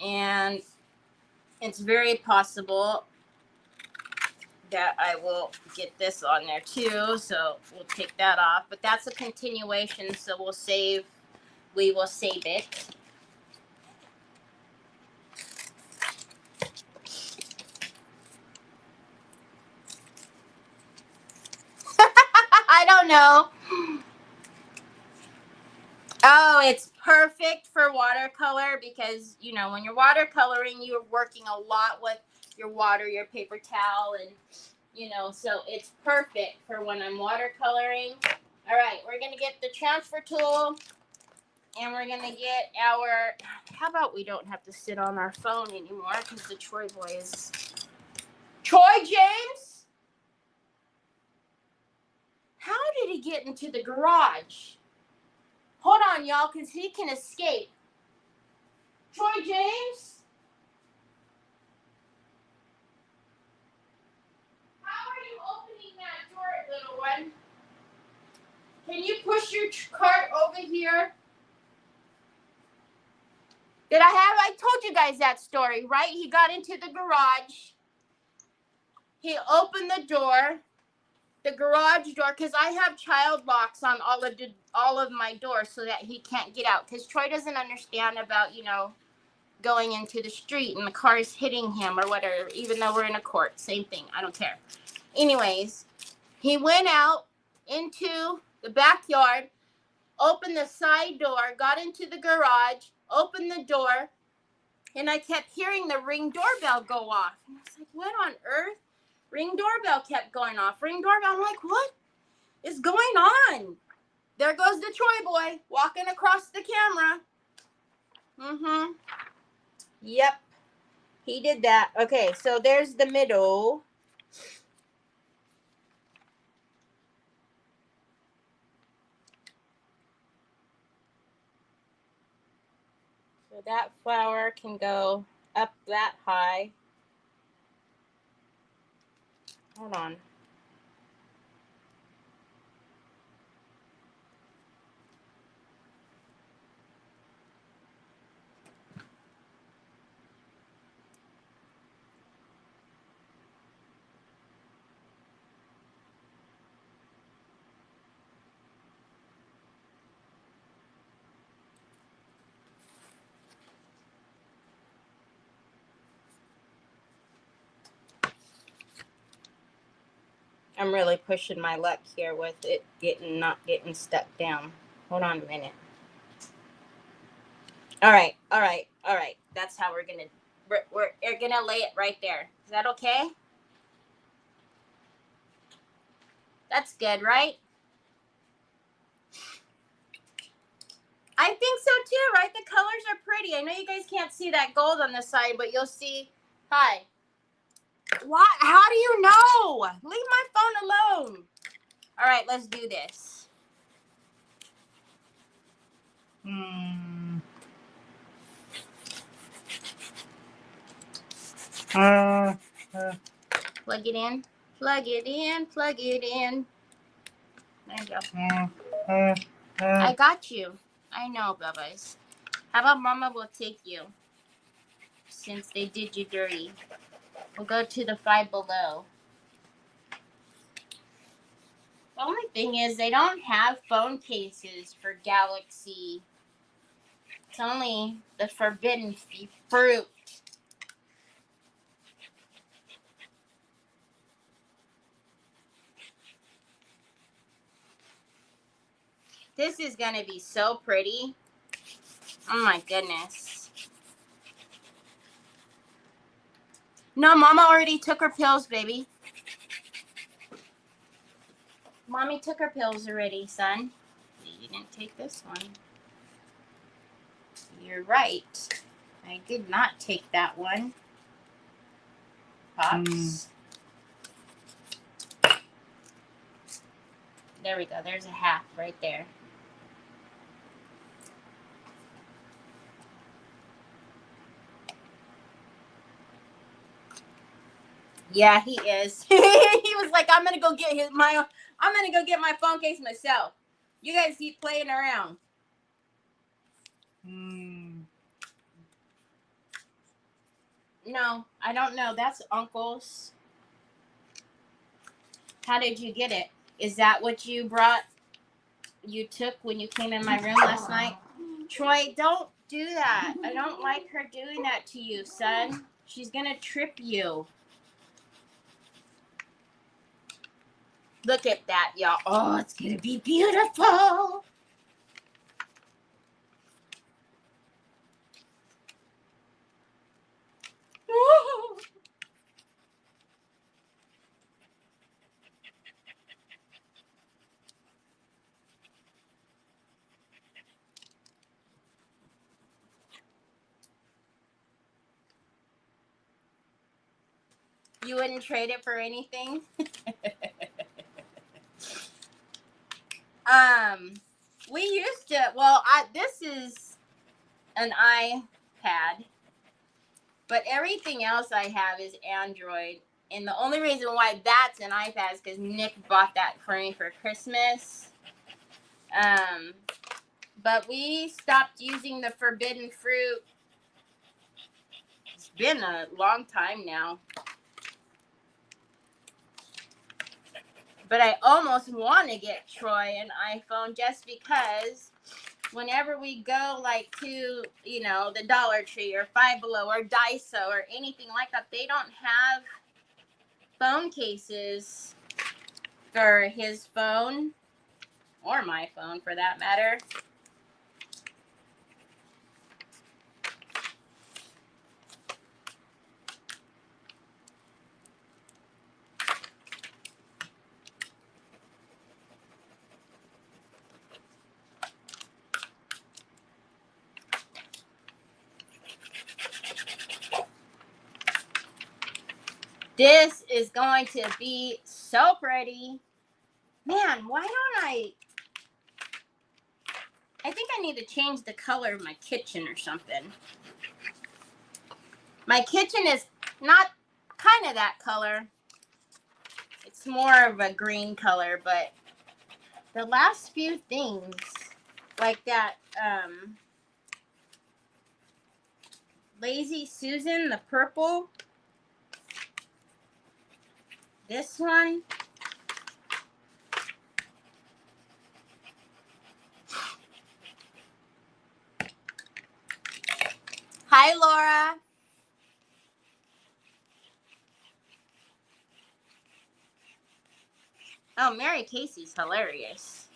And it's very possible that I will get this on there too, so we'll take that off. But that's a continuation, so we will save it. I don't know. Oh, it's perfect for watercolor because, you know, when you're watercoloring, you're working a lot with your water, your paper towel, and, you know, so it's perfect for when I'm watercoloring. All right, we're going to get the transfer tool, and we're going to get our, how about we don't have to sit on our phone anymore because the Troy boy is, Troy James? How did he get into the garage? Hold on, y'all, because he can escape. Troy James? How are you opening that door, little one? Can you push your cart over here? I told you guys that story, right? He got into the garage. He opened the door, the garage door, because I have child locks on all of my doors so that he can't get out. Because Troy doesn't understand about, you know, going into the street and the car's hitting him or whatever, even though we're in a court. Same thing. I don't care. Anyways, he went out into the backyard, opened the side door, got into the garage, opened the door, and I kept hearing the Ring doorbell go off. And I was like, what on earth? Ring doorbell kept going off. Ring doorbell. I'm like, what is going on? There goes the Troy boy walking across the camera. Mm-hmm. Yep. He did that. Okay, so there's the middle. So that flower can go up that high. Hold on. I'm really pushing my luck here with it not getting stuck down. Hold on a minute. All right, all right, all right. That's how we're gonna lay it right there. Is that okay? That's good, right? I think so too, right? The colors are pretty. I know you guys can't see that gold on the side, but you'll see. Hi. What? How do you know? Leave my phone alone. All right, let's do this. Plug it in. Plug it in. Plug it in. There you go. I got you. I know, Bubba's. How about Mama will take you since they did you dirty? We'll go to the Five Below. The only thing is they don't have phone cases for Galaxy. It's only the Forbidden Fruit. This is going to be so pretty. Oh my goodness. No, Mama already took her pills, baby. Mommy took her pills already, son. You didn't take this one. You're right. I did not take that one. Pops. There we go. There's a half right there. Yeah, he is. He was like, I'm gonna go get my phone case myself. You guys keep playing around. No, I don't know. That's Uncle's. How did you get it? Is that what you took when you came in my room last night? Troy, don't do that. I don't like her doing that to you, son. She's gonna trip you. Look at that, y'all. Oh, it's gonna be beautiful. Woo. You wouldn't trade it for anything? We used to, this is an iPad, but everything else I have is Android. And the only reason why that's an iPad is because Nick bought that for me for Christmas. But we stopped using the Forbidden Fruit. It's been a long time now. But I almost want to get Troy an iPhone just because whenever we go like to, the Dollar Tree or Five Below or Daiso or anything like that, they don't have phone cases for his phone or my phone for that matter. This is going to be so pretty. Man, why don't I think I need to change the color of my kitchen or something. My kitchen is not kind of that color. It's more of a green color, but the last few things, like that Lazy Susan, the purple, this one, hi Laura. Oh, Mary Casey's hilarious.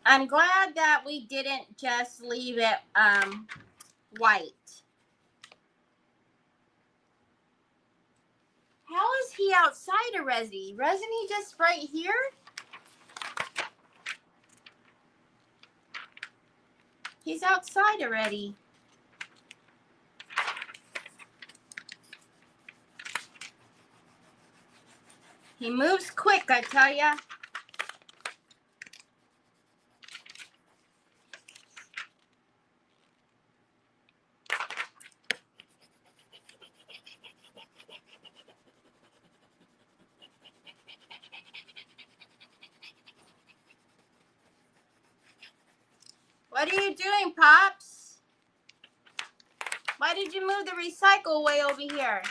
I'm glad that we didn't just leave it white. How is he outside already? Wasn't he just right here? He's outside already. He moves quick, I tell ya. What are you doing, Pops? Why did you move the recycle way over here?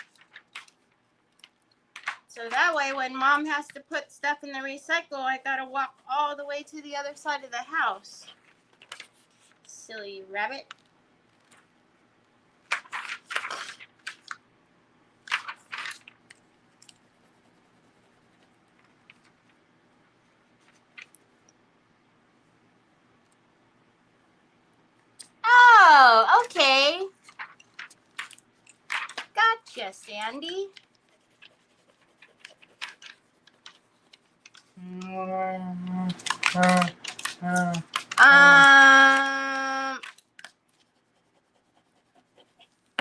So that way when Mom has to put stuff in the recycle, I gotta walk all the way to the other side of the house. Silly rabbit. Oh, okay. Gotcha, Sandy.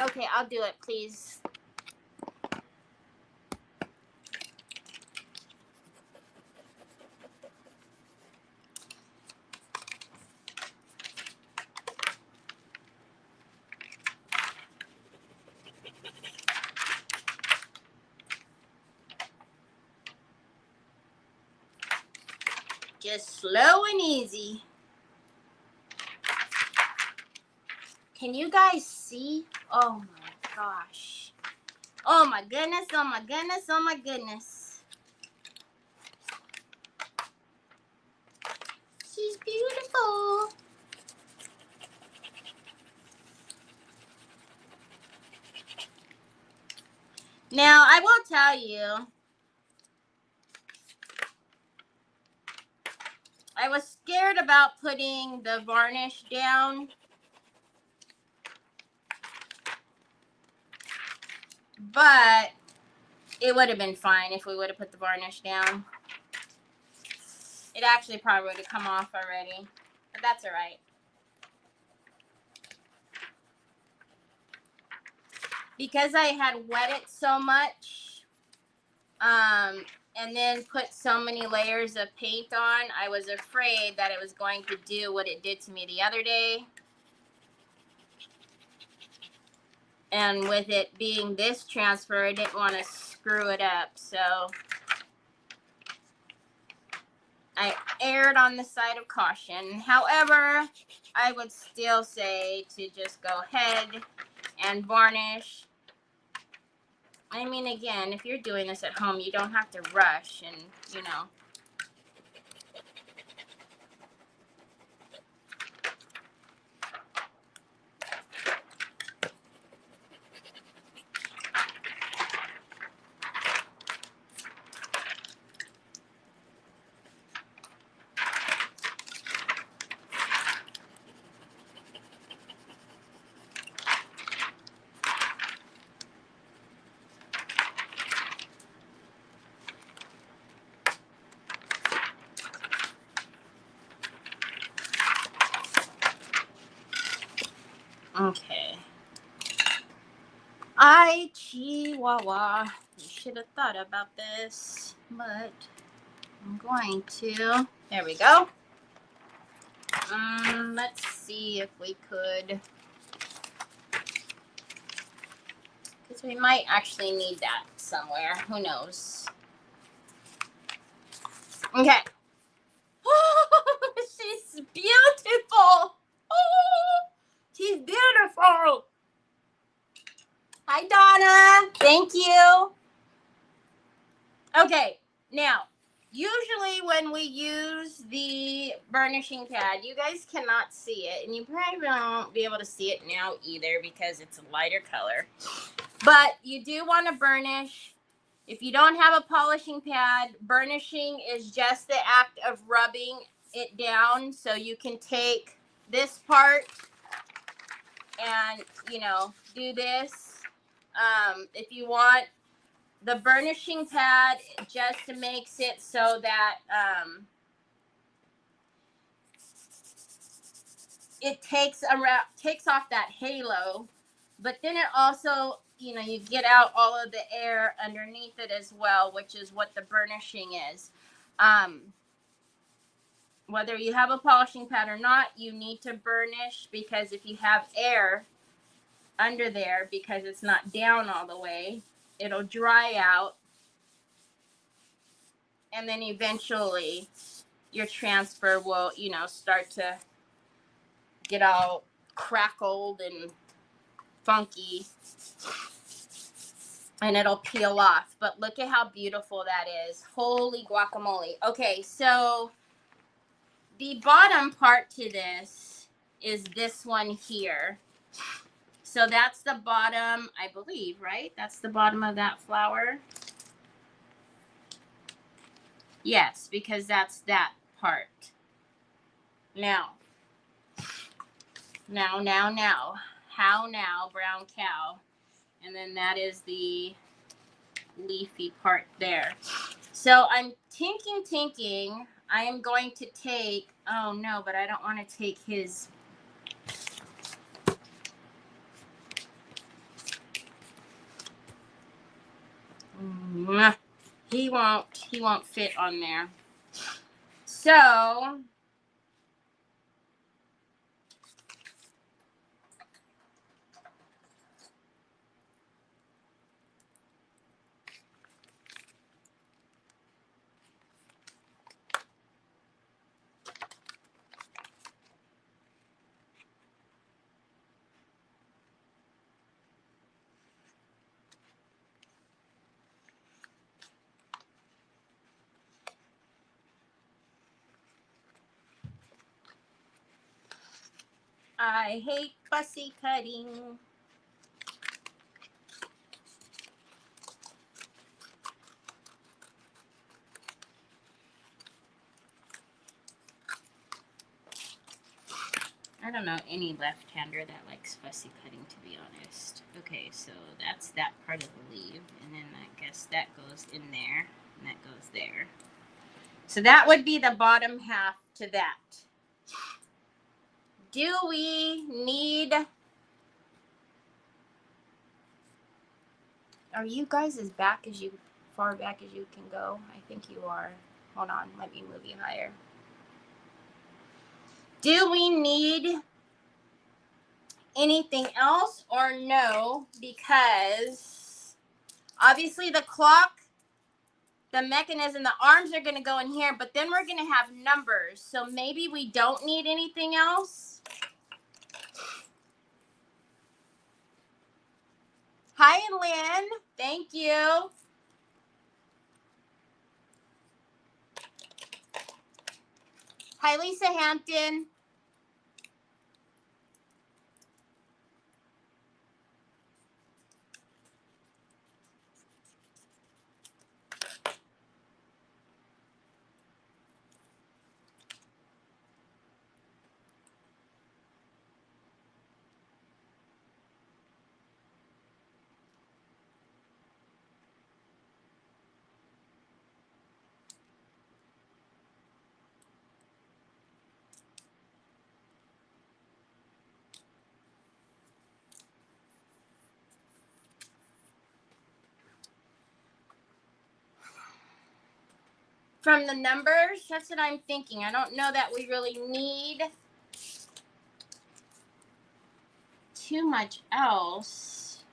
Okay, I'll do it, please. Just slow and easy. Can you guys see? Oh my gosh. Oh my goodness, oh my goodness, oh my goodness. She's beautiful. Now, I will tell you, I was scared about putting the varnish down, but it would have been fine if we would have put the varnish down. It actually probably would have come off already, but that's all right. Because I had wet it so much, and then put so many layers of paint on, I was afraid that it was going to do what it did to me the other day. And with it being this transfer, I didn't want to screw it up, so I erred on the side of caution. However, I would still say to just go ahead and varnish. I mean, again, if you're doing this at home, you don't have to rush and, you know. Okay. Chihuahua. You should have thought about this, but I'm going to. There we go. Let's see if we could. Because we might actually need that somewhere. Who knows? Okay. Oh, she's beautiful. Oh, she's beautiful. Hi, Donna. Thank you. Okay, now, usually when we use the burnishing pad, you guys cannot see it, and you probably won't be able to see it now either because it's a lighter color. But you do want to burnish. If you don't have a polishing pad, burnishing is just the act of rubbing it down so you can take this part and, you know, do this. If you want the burnishing pad, just makes it so that it takes off that halo, but then it also, you know, you get out all of the air underneath it as well, which is what the burnishing is. Whether you have a polishing pad or not, you need to burnish, because if you have air under there, because it's not down all the way, it'll dry out, and then eventually your transfer will, you know, start to get all crackled and funky, and it'll peel off. But look at how beautiful that is. Holy guacamole. Okay, so the bottom part to this is this one here. So that's the bottom, I believe, right? That's the bottom of that flower. Yes, because that's that part. Now. How now, brown cow. And then that is the leafy part there. So I'm thinking I am going to take, oh no, but I don't want to take his, he won't fit on there. So I hate fussy cutting. I don't know any left-hander that likes fussy cutting, to be honest. Okay, so that's that part of the leaf, and then I guess that goes in there, and that goes there. So that would be the bottom half to that. Do we need... Are you guys as far back as you can go? I think you are. Hold on, let me move you higher. Do we need anything else or no? Because obviously the clock, the mechanism, the arms are going to go in here, but then we're going to have numbers. So maybe we don't need anything else. Hi, Lynn. Thank you. Hi, Lisa Hampton. From the numbers, that's what I'm thinking. I don't know that we really need too much else.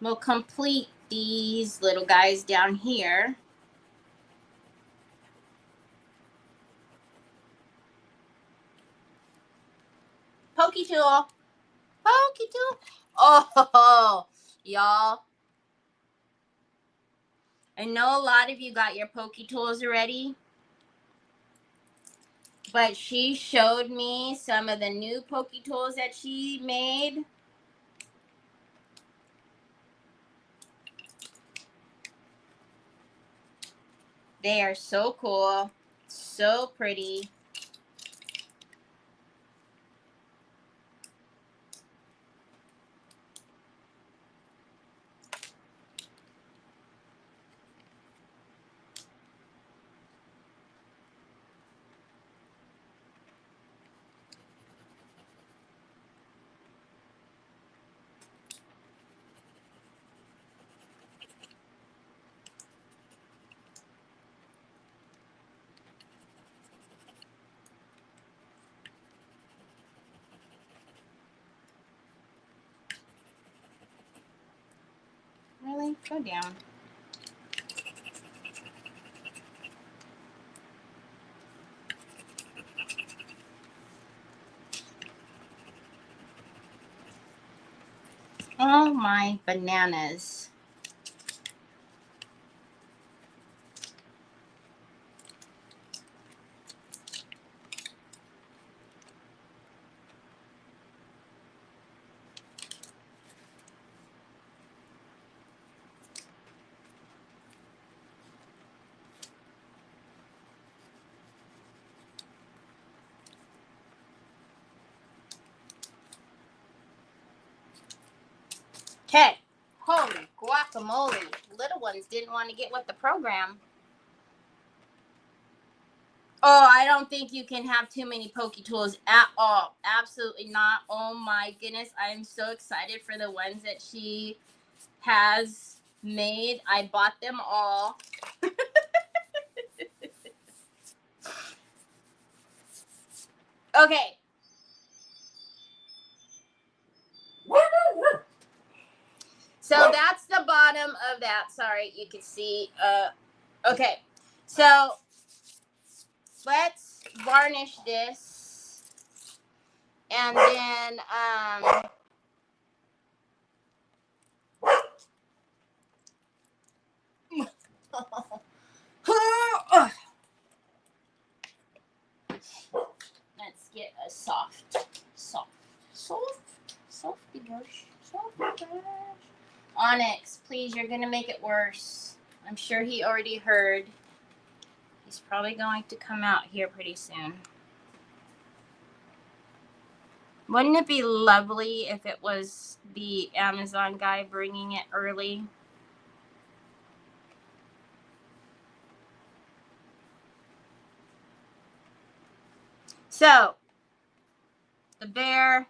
We'll complete these little guys down here. Pokey tool. Pokey tool. Oh, y'all. I know a lot of you got your pokey tools already, but she showed me some of the new pokey tools that she made. They are so cool. So pretty. Really? Go down. Oh my bananas. Okay. Holy guacamole. Little ones didn't want to get with the program. Oh, I don't think you can have too many Poke Tools at all. Absolutely not. Oh my goodness. I am so excited for the ones that she has made. I bought them all. Okay. So that's the bottom of that. Sorry, you can see. Okay. So let's varnish this. And then let's get a softy brush. Onyx, please, you're gonna make it worse. I'm sure he already heard. He's probably going to come out here pretty soon. Wouldn't it be lovely if it was the Amazon guy bringing it early? So, the bear.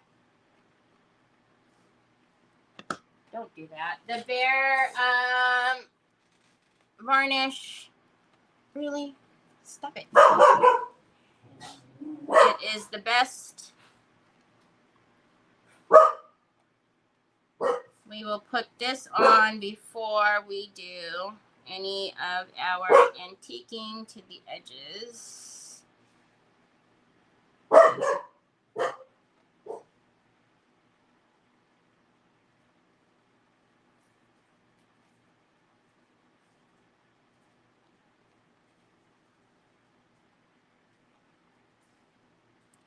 Don't do that. The bear varnish. Really? Stop it. It is the best. We will put this on before we do any of our antiquing to the edges.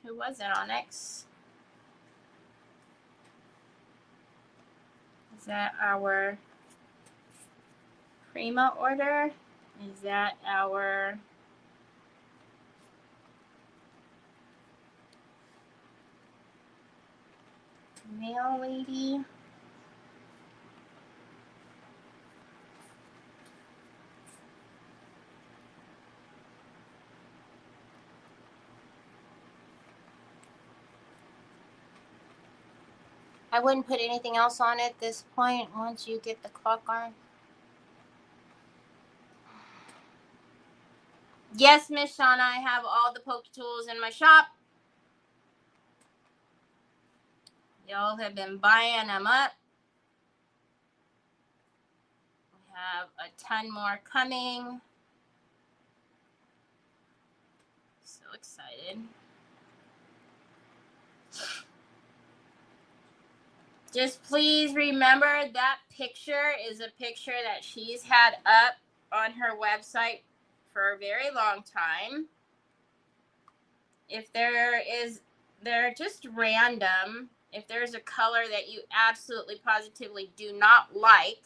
Who was it, Onyx? Is that our Prima order? Is that our mail lady? I wouldn't put anything else on at this point once you get the clock on. Yes, Miss Shauna, I have all the Poke Tools in my shop. Y'all have been buying them up. We have a ton more coming. So excited. Just please remember that picture is a picture that she's had up on her website for a very long time. If they're just random. If there's a color that you absolutely positively do not like,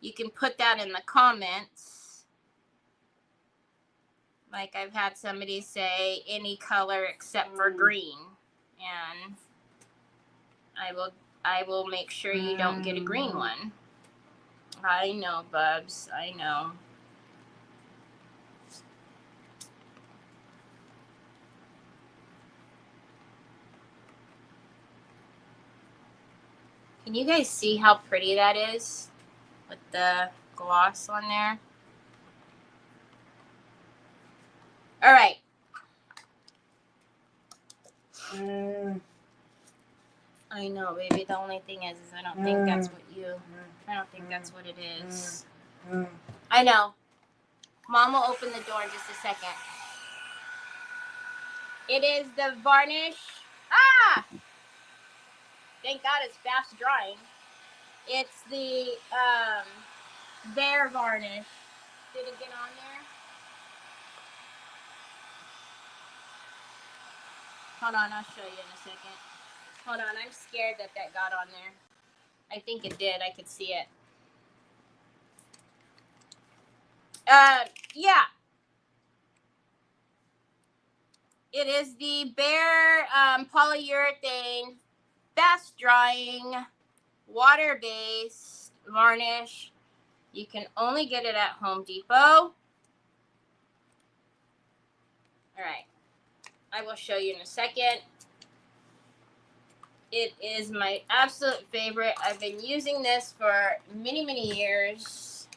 you can put that in the comments. Like I've had somebody say any color except for green, and I will make sure you don't get a green one. I know, Bubs. I know. Can you guys see how pretty that is with the gloss on there? All right. I know, baby. The only thing is I don't think that's what I don't think that's what it is. I know. Mom will open the door in just a second. It is the varnish. Ah! Thank God it's fast drying. It's the Bear varnish. Did it get on there? Hold on, I'll show you in a second. Hold on, I'm scared that got on there. I think it did. I could see it. Yeah. It is the Bear polyurethane fast drying water-based varnish. You can only get it at Home Depot. All right. I will show you in a second. It is my absolute favorite. I've been using this for many, many years.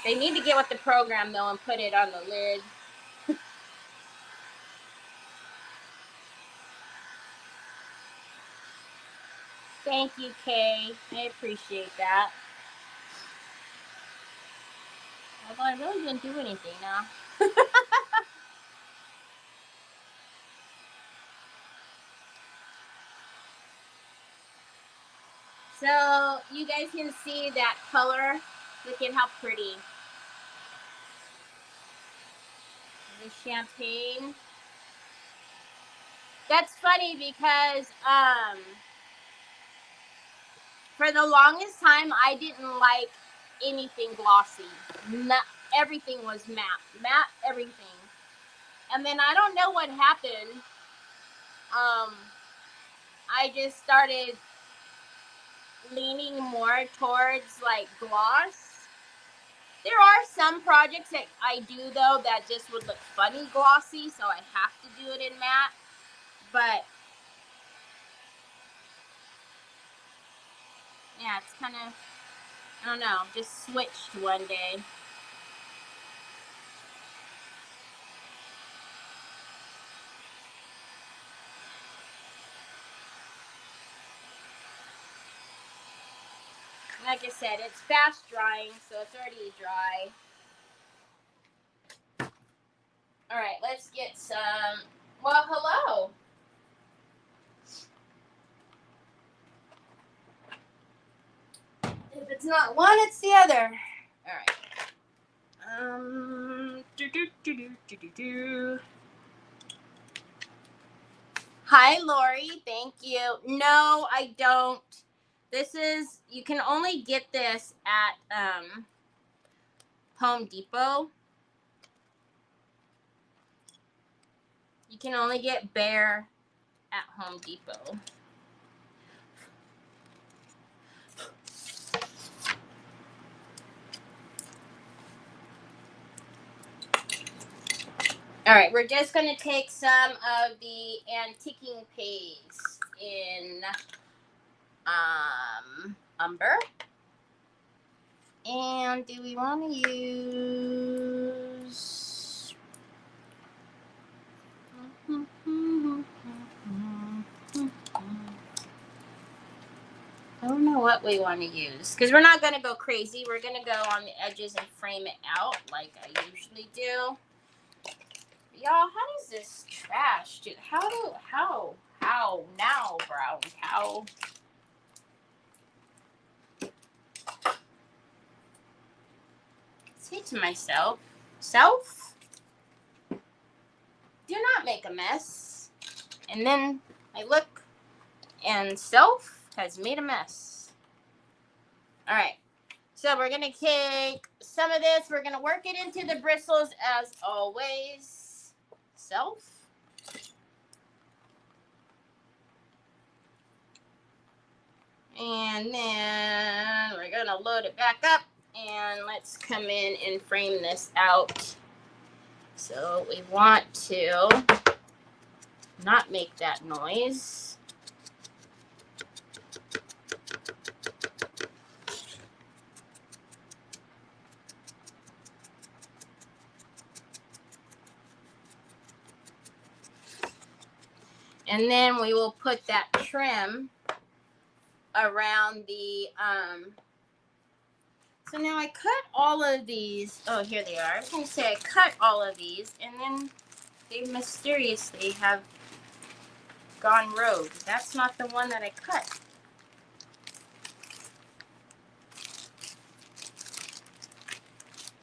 They need to get with the program, though, and put it on the lid. Thank you, Kay. I appreciate that. Although I really didn't do anything now. So you guys can see that color. Look at how pretty. The champagne. That's funny because for the longest time I didn't like anything glossy. Everything was matte everything. And then I don't know what happened. I just started leaning more towards like gloss. There are some projects that I do though that just would look funny glossy, so I have to do it in matte. But yeah, it's kind of, I don't know, just switched one day. Like I said, it's fast drying, so it's already dry. All right, let's get some, well, hello. If it's not one, it's the other. All right. Hi, Lori. Thank you. No, I don't. This is, you can only get this at Home Depot. You can only get Bear at Home Depot. All right, we're just going to take some of the antiquing paste in umber. And do we want to use... I don't know what we want to use because we're not going to go crazy. We're going to go on the edges and frame it out like I usually do. Y'all, how does this trash, dude? How now, brown cow? Say to myself, self, do not make a mess. And then I look, and self has made a mess. All right, So we're going to take some of this. We're going to work it into the bristles as always. Self. And then we're going to load it back up. And let's come in and frame this out. So we want to not make that noise. And then we will put that trim around the, so now I cut all of these. Oh, here they are. I was going to say I cut all of these, and then they mysteriously have gone rogue. That's not the one that I cut.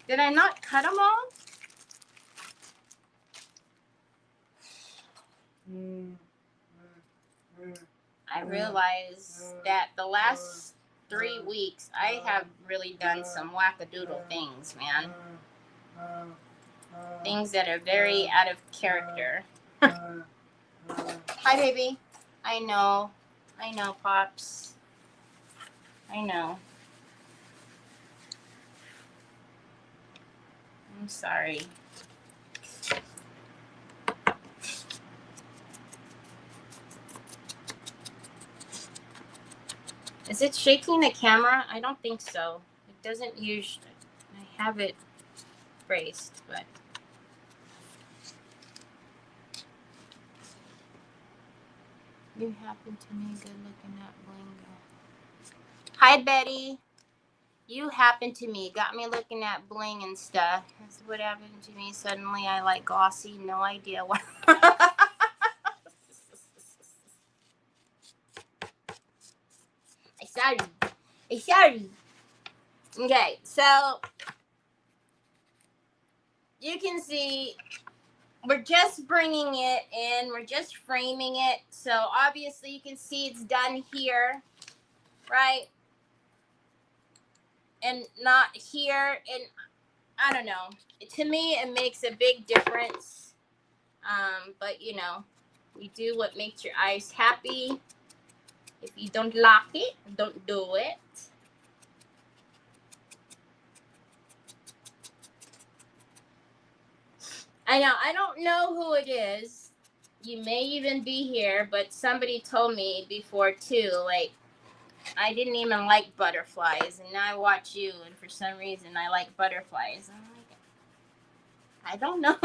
Did I not cut them all? I realize that the last 3 weeks, I have really done some wackadoodle things, man. Things that are very out of character. Hi, baby. I know, Pops. I know. I'm sorry. Is it shaking the camera? I don't think so. It doesn't usually. I have it braced, but. You happen to me good looking at bling. Hi, Betty. You happen to me. Got me looking at bling and stuff. That's what happened to me. Suddenly I like glossy. No idea what. Sorry. Okay, so you can see we're just bringing it in. We're just framing it. So obviously you can see it's done here, right? And not here. And I don't know. To me, it makes a big difference. But, you know, you do what makes your eyes happy. If you don't like it, don't do it. I know. I don't know who it is. You may even be here, but somebody told me before, too, like, I didn't even like butterflies, and now I watch you, and for some reason I like butterflies. I'm like, I don't know.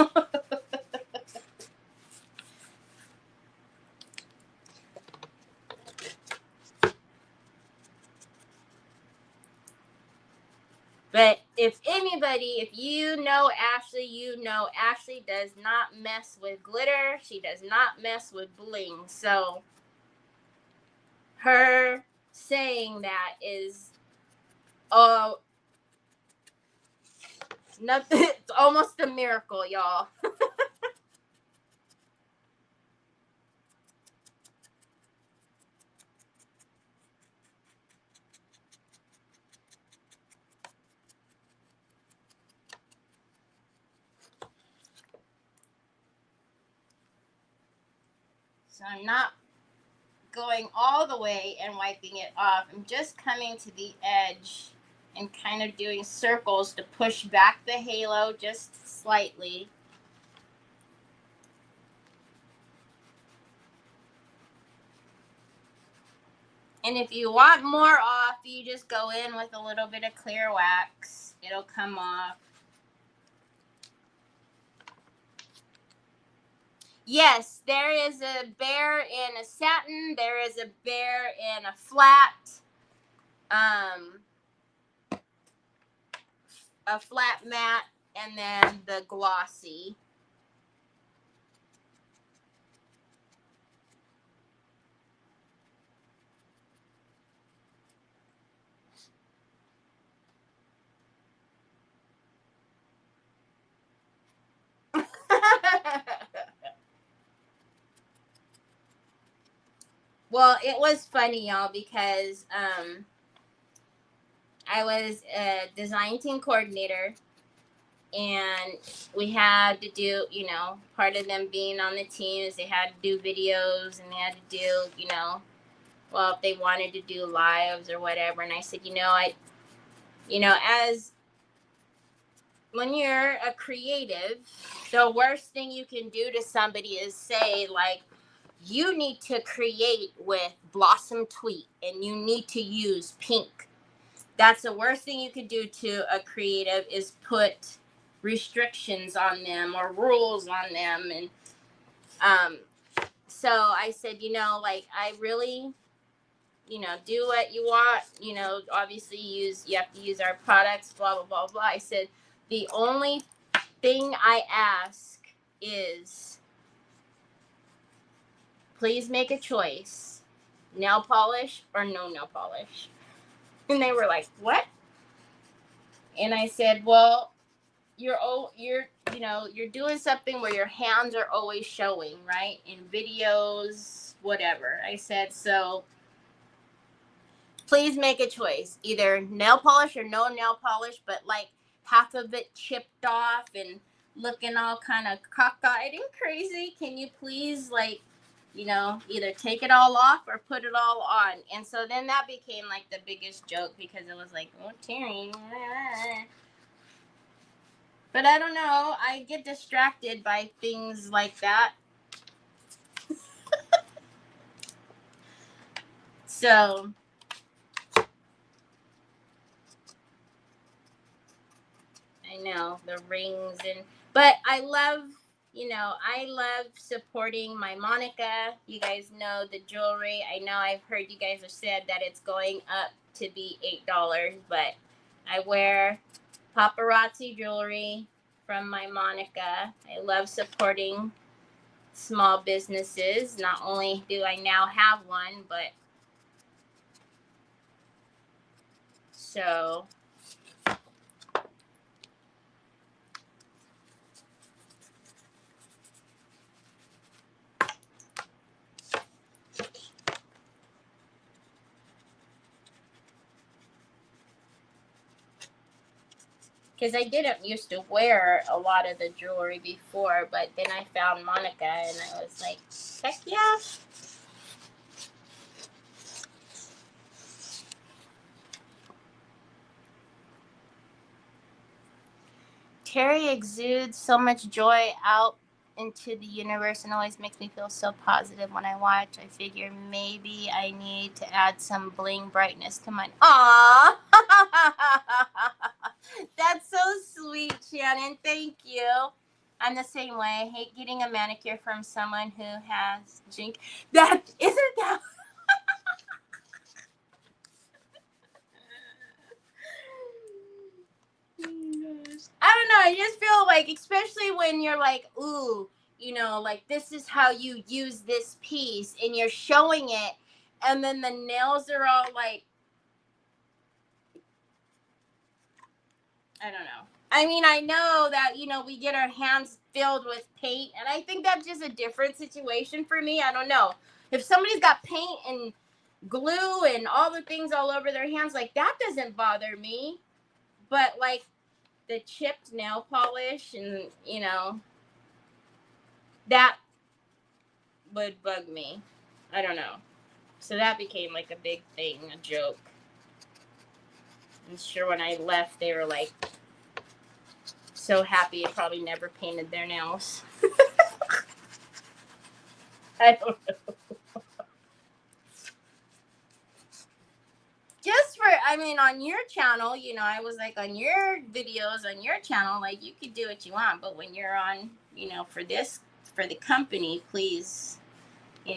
But if anybody, if you know Ashley, you know Ashley does not mess with glitter. She does not mess with bling. So her saying that is nothing. It's almost a miracle, y'all. So I'm not going all the way and wiping it off. I'm just coming to the edge and kind of doing circles to push back the halo just slightly. And if you want more off, you just go in with a little bit of clear wax. It'll come off. Yes, there is a bear in a satin. There is a bear in a flat matte, and then the glossy. Well, it was funny, y'all, because I was a design team coordinator, and we had to do, you know, part of them being on the team is they had to do videos, and they had to do, you know, well, if they wanted to do lives or whatever. And I said, as when you're a creative, the worst thing you can do to somebody is say, like, you need to create with Blossom Tweet and you need to use pink. That's the worst thing you could do to a creative, is put restrictions on them or rules on them. And so I said, I really, do what you want, obviously you have to use our products, blah, blah, blah, blah. I said, the only thing I ask is, please make a choice, nail polish or no nail polish. And they were like, what? And I said, well, you're doing something where your hands are always showing, right? In videos, whatever. I said, so please make a choice, either nail polish or no nail polish, but like half of it chipped off and looking all kind of cockeyed and crazy. Can you please, like, either take it all off or put it all on? And so then that became like the biggest joke, because it was like, oh, Terry. But I don't know. I get distracted by things like that. So I know the rings, but I love supporting my Monica. You guys know the jewelry. I know I've heard you guys have said that it's going up to be $8, but I wear paparazzi jewelry from my Monica. I love supporting small businesses. Not only do I now have one, but so because I didn't used to wear a lot of the jewelry before, but then I found Monica and I was like, heck yeah. Terry exudes so much joy out into the universe and always makes me feel so positive when I watch. I figure maybe I need to add some bling brightness to mine. Aww. That's so sweet, Shannon. Thank you. I'm the same way. I hate getting a manicure from someone who has jink. That isn't that. I don't know. I just feel like, especially when you're like, ooh, like, this is how you use this piece, and you're showing it, and then the nails are all like, I don't know. I mean, I know that, we get our hands filled with paint, and I think that's just a different situation for me. I don't know. If somebody's got paint and glue and all the things all over their hands, like, that doesn't bother me. But, like, the chipped nail polish and, that would bug me. I don't know. So that became like a big thing, a joke. I'm sure when I left, they were like so happy I probably never painted their nails. I don't know. Just for, on your channel, I was like, on your videos, on your channel, like, you could do what you want. But when you're on, for the company, please, I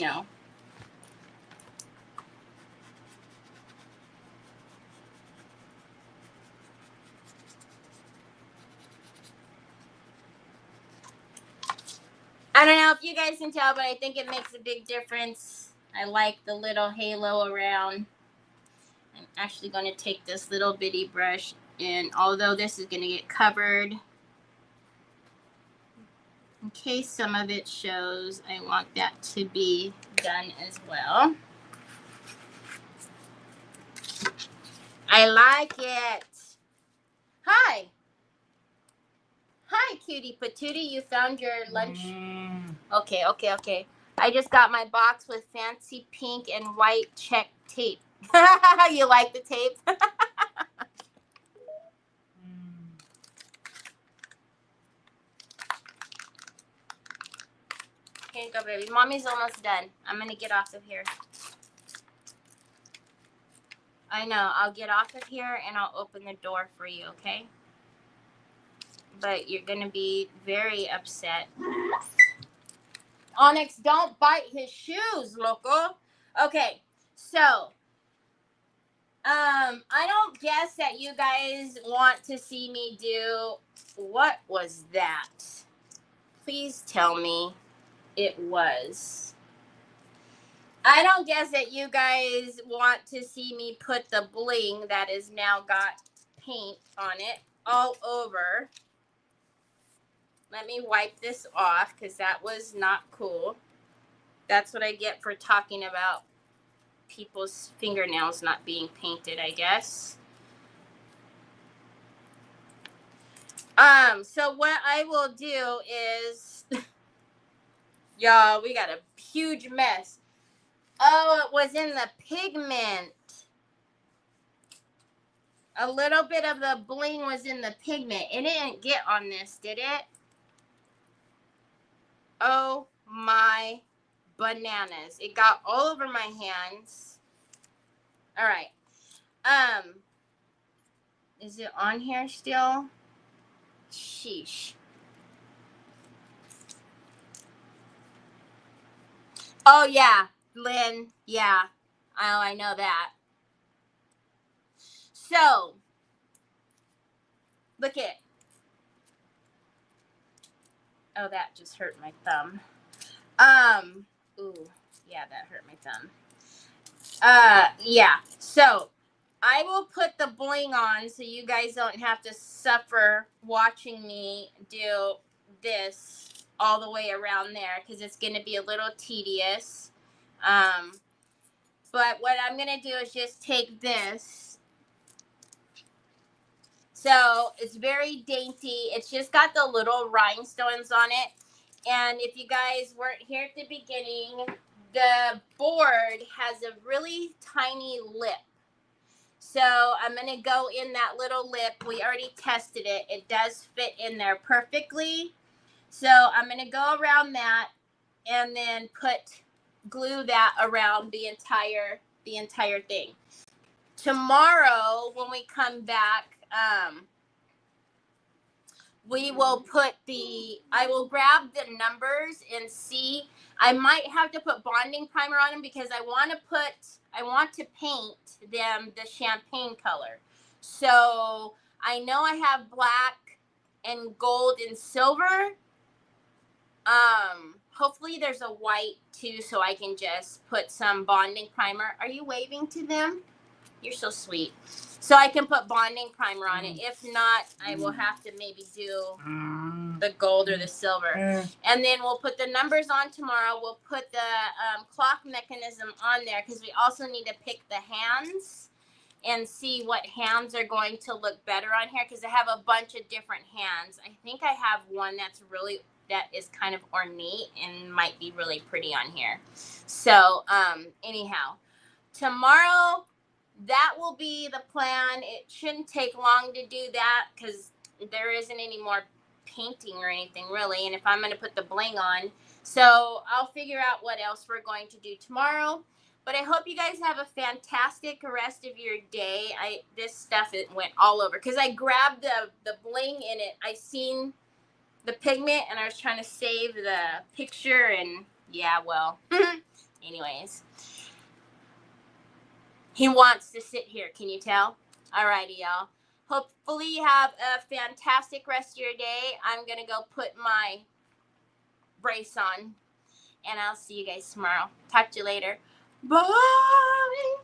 don't know if you guys can tell, but I think it makes a big difference. I like the little halo around. I'm actually going to take this little bitty brush, and although this is going to get covered, in case some of it shows, I want that to be done as well. I like it. Hi. Hi, cutie patootie. You found your lunch? Okay. I just got my box with fancy pink and white check tape. You like the tape? Here you go, baby. Mommy's almost done. I'm going to get off of here. I know. I'll get off of here and I'll open the door for you, okay? But you're going to be very upset. Onyx, don't bite his shoes, loco. Okay, so I don't guess that you guys want to see me do. What was that? Please tell me it was. I don't guess that you guys want to see me put the bling that has now got paint on it all over. Let me wipe this off because that was not cool. That's what I get for talking about people's fingernails not being painted, I guess. So what I will do is, y'all, we got a huge mess. Oh, it was in the pigment. A little bit of the bling was in the pigment. It didn't get on this, did it? Oh my bananas. It got all over my hands. All right. Is it on here still? Sheesh. Oh, yeah, Lynn. Yeah. Oh, I know that. So, look it. Oh, that just hurt my thumb. Ooh, yeah, that hurt my thumb. Yeah. So, I will put the bling on so you guys don't have to suffer watching me do this all the way around there because it's going to be a little tedious. But what I'm going to do is just take this. So it's very dainty. It's just got the little rhinestones on it. And if you guys weren't here at the beginning, the board has a really tiny lip. So I'm going to go in that little lip. We already tested it. It does fit in there perfectly. So I'm going to go around that and then glue that around the entire thing. Tomorrow when we come back, we will I will grab the numbers and see. I might have to put bonding primer on them because I want to paint them the champagne color. So I know I have black and gold and silver. Hopefully there's a white too, so I can just put some bonding primer. Are you waving to them? You're so sweet. So I can put bonding primer on it. If not, I will have to maybe do the gold or the silver. And then we'll put the numbers on tomorrow. We'll put the clock mechanism on there because we also need to pick the hands and see what hands are going to look better on here because I have a bunch of different hands. I think I have one that is kind of ornate and might be really pretty on here. So anyhow, tomorrow, that will be the plan. It shouldn't take long to do that because there isn't any more painting or anything really. And if I'm going to put the bling on, so I'll figure out what else we're going to do tomorrow. But I hope you guys have a fantastic rest of your day. This stuff, it went all over because I grabbed the bling in it. I seen the pigment and I was trying to save the picture and yeah, well, anyways. He wants to sit here. Can you tell? Alrighty, y'all. Hopefully you have a fantastic rest of your day. I'm going to go put my brace on. And I'll see you guys tomorrow. Talk to you later. Bye.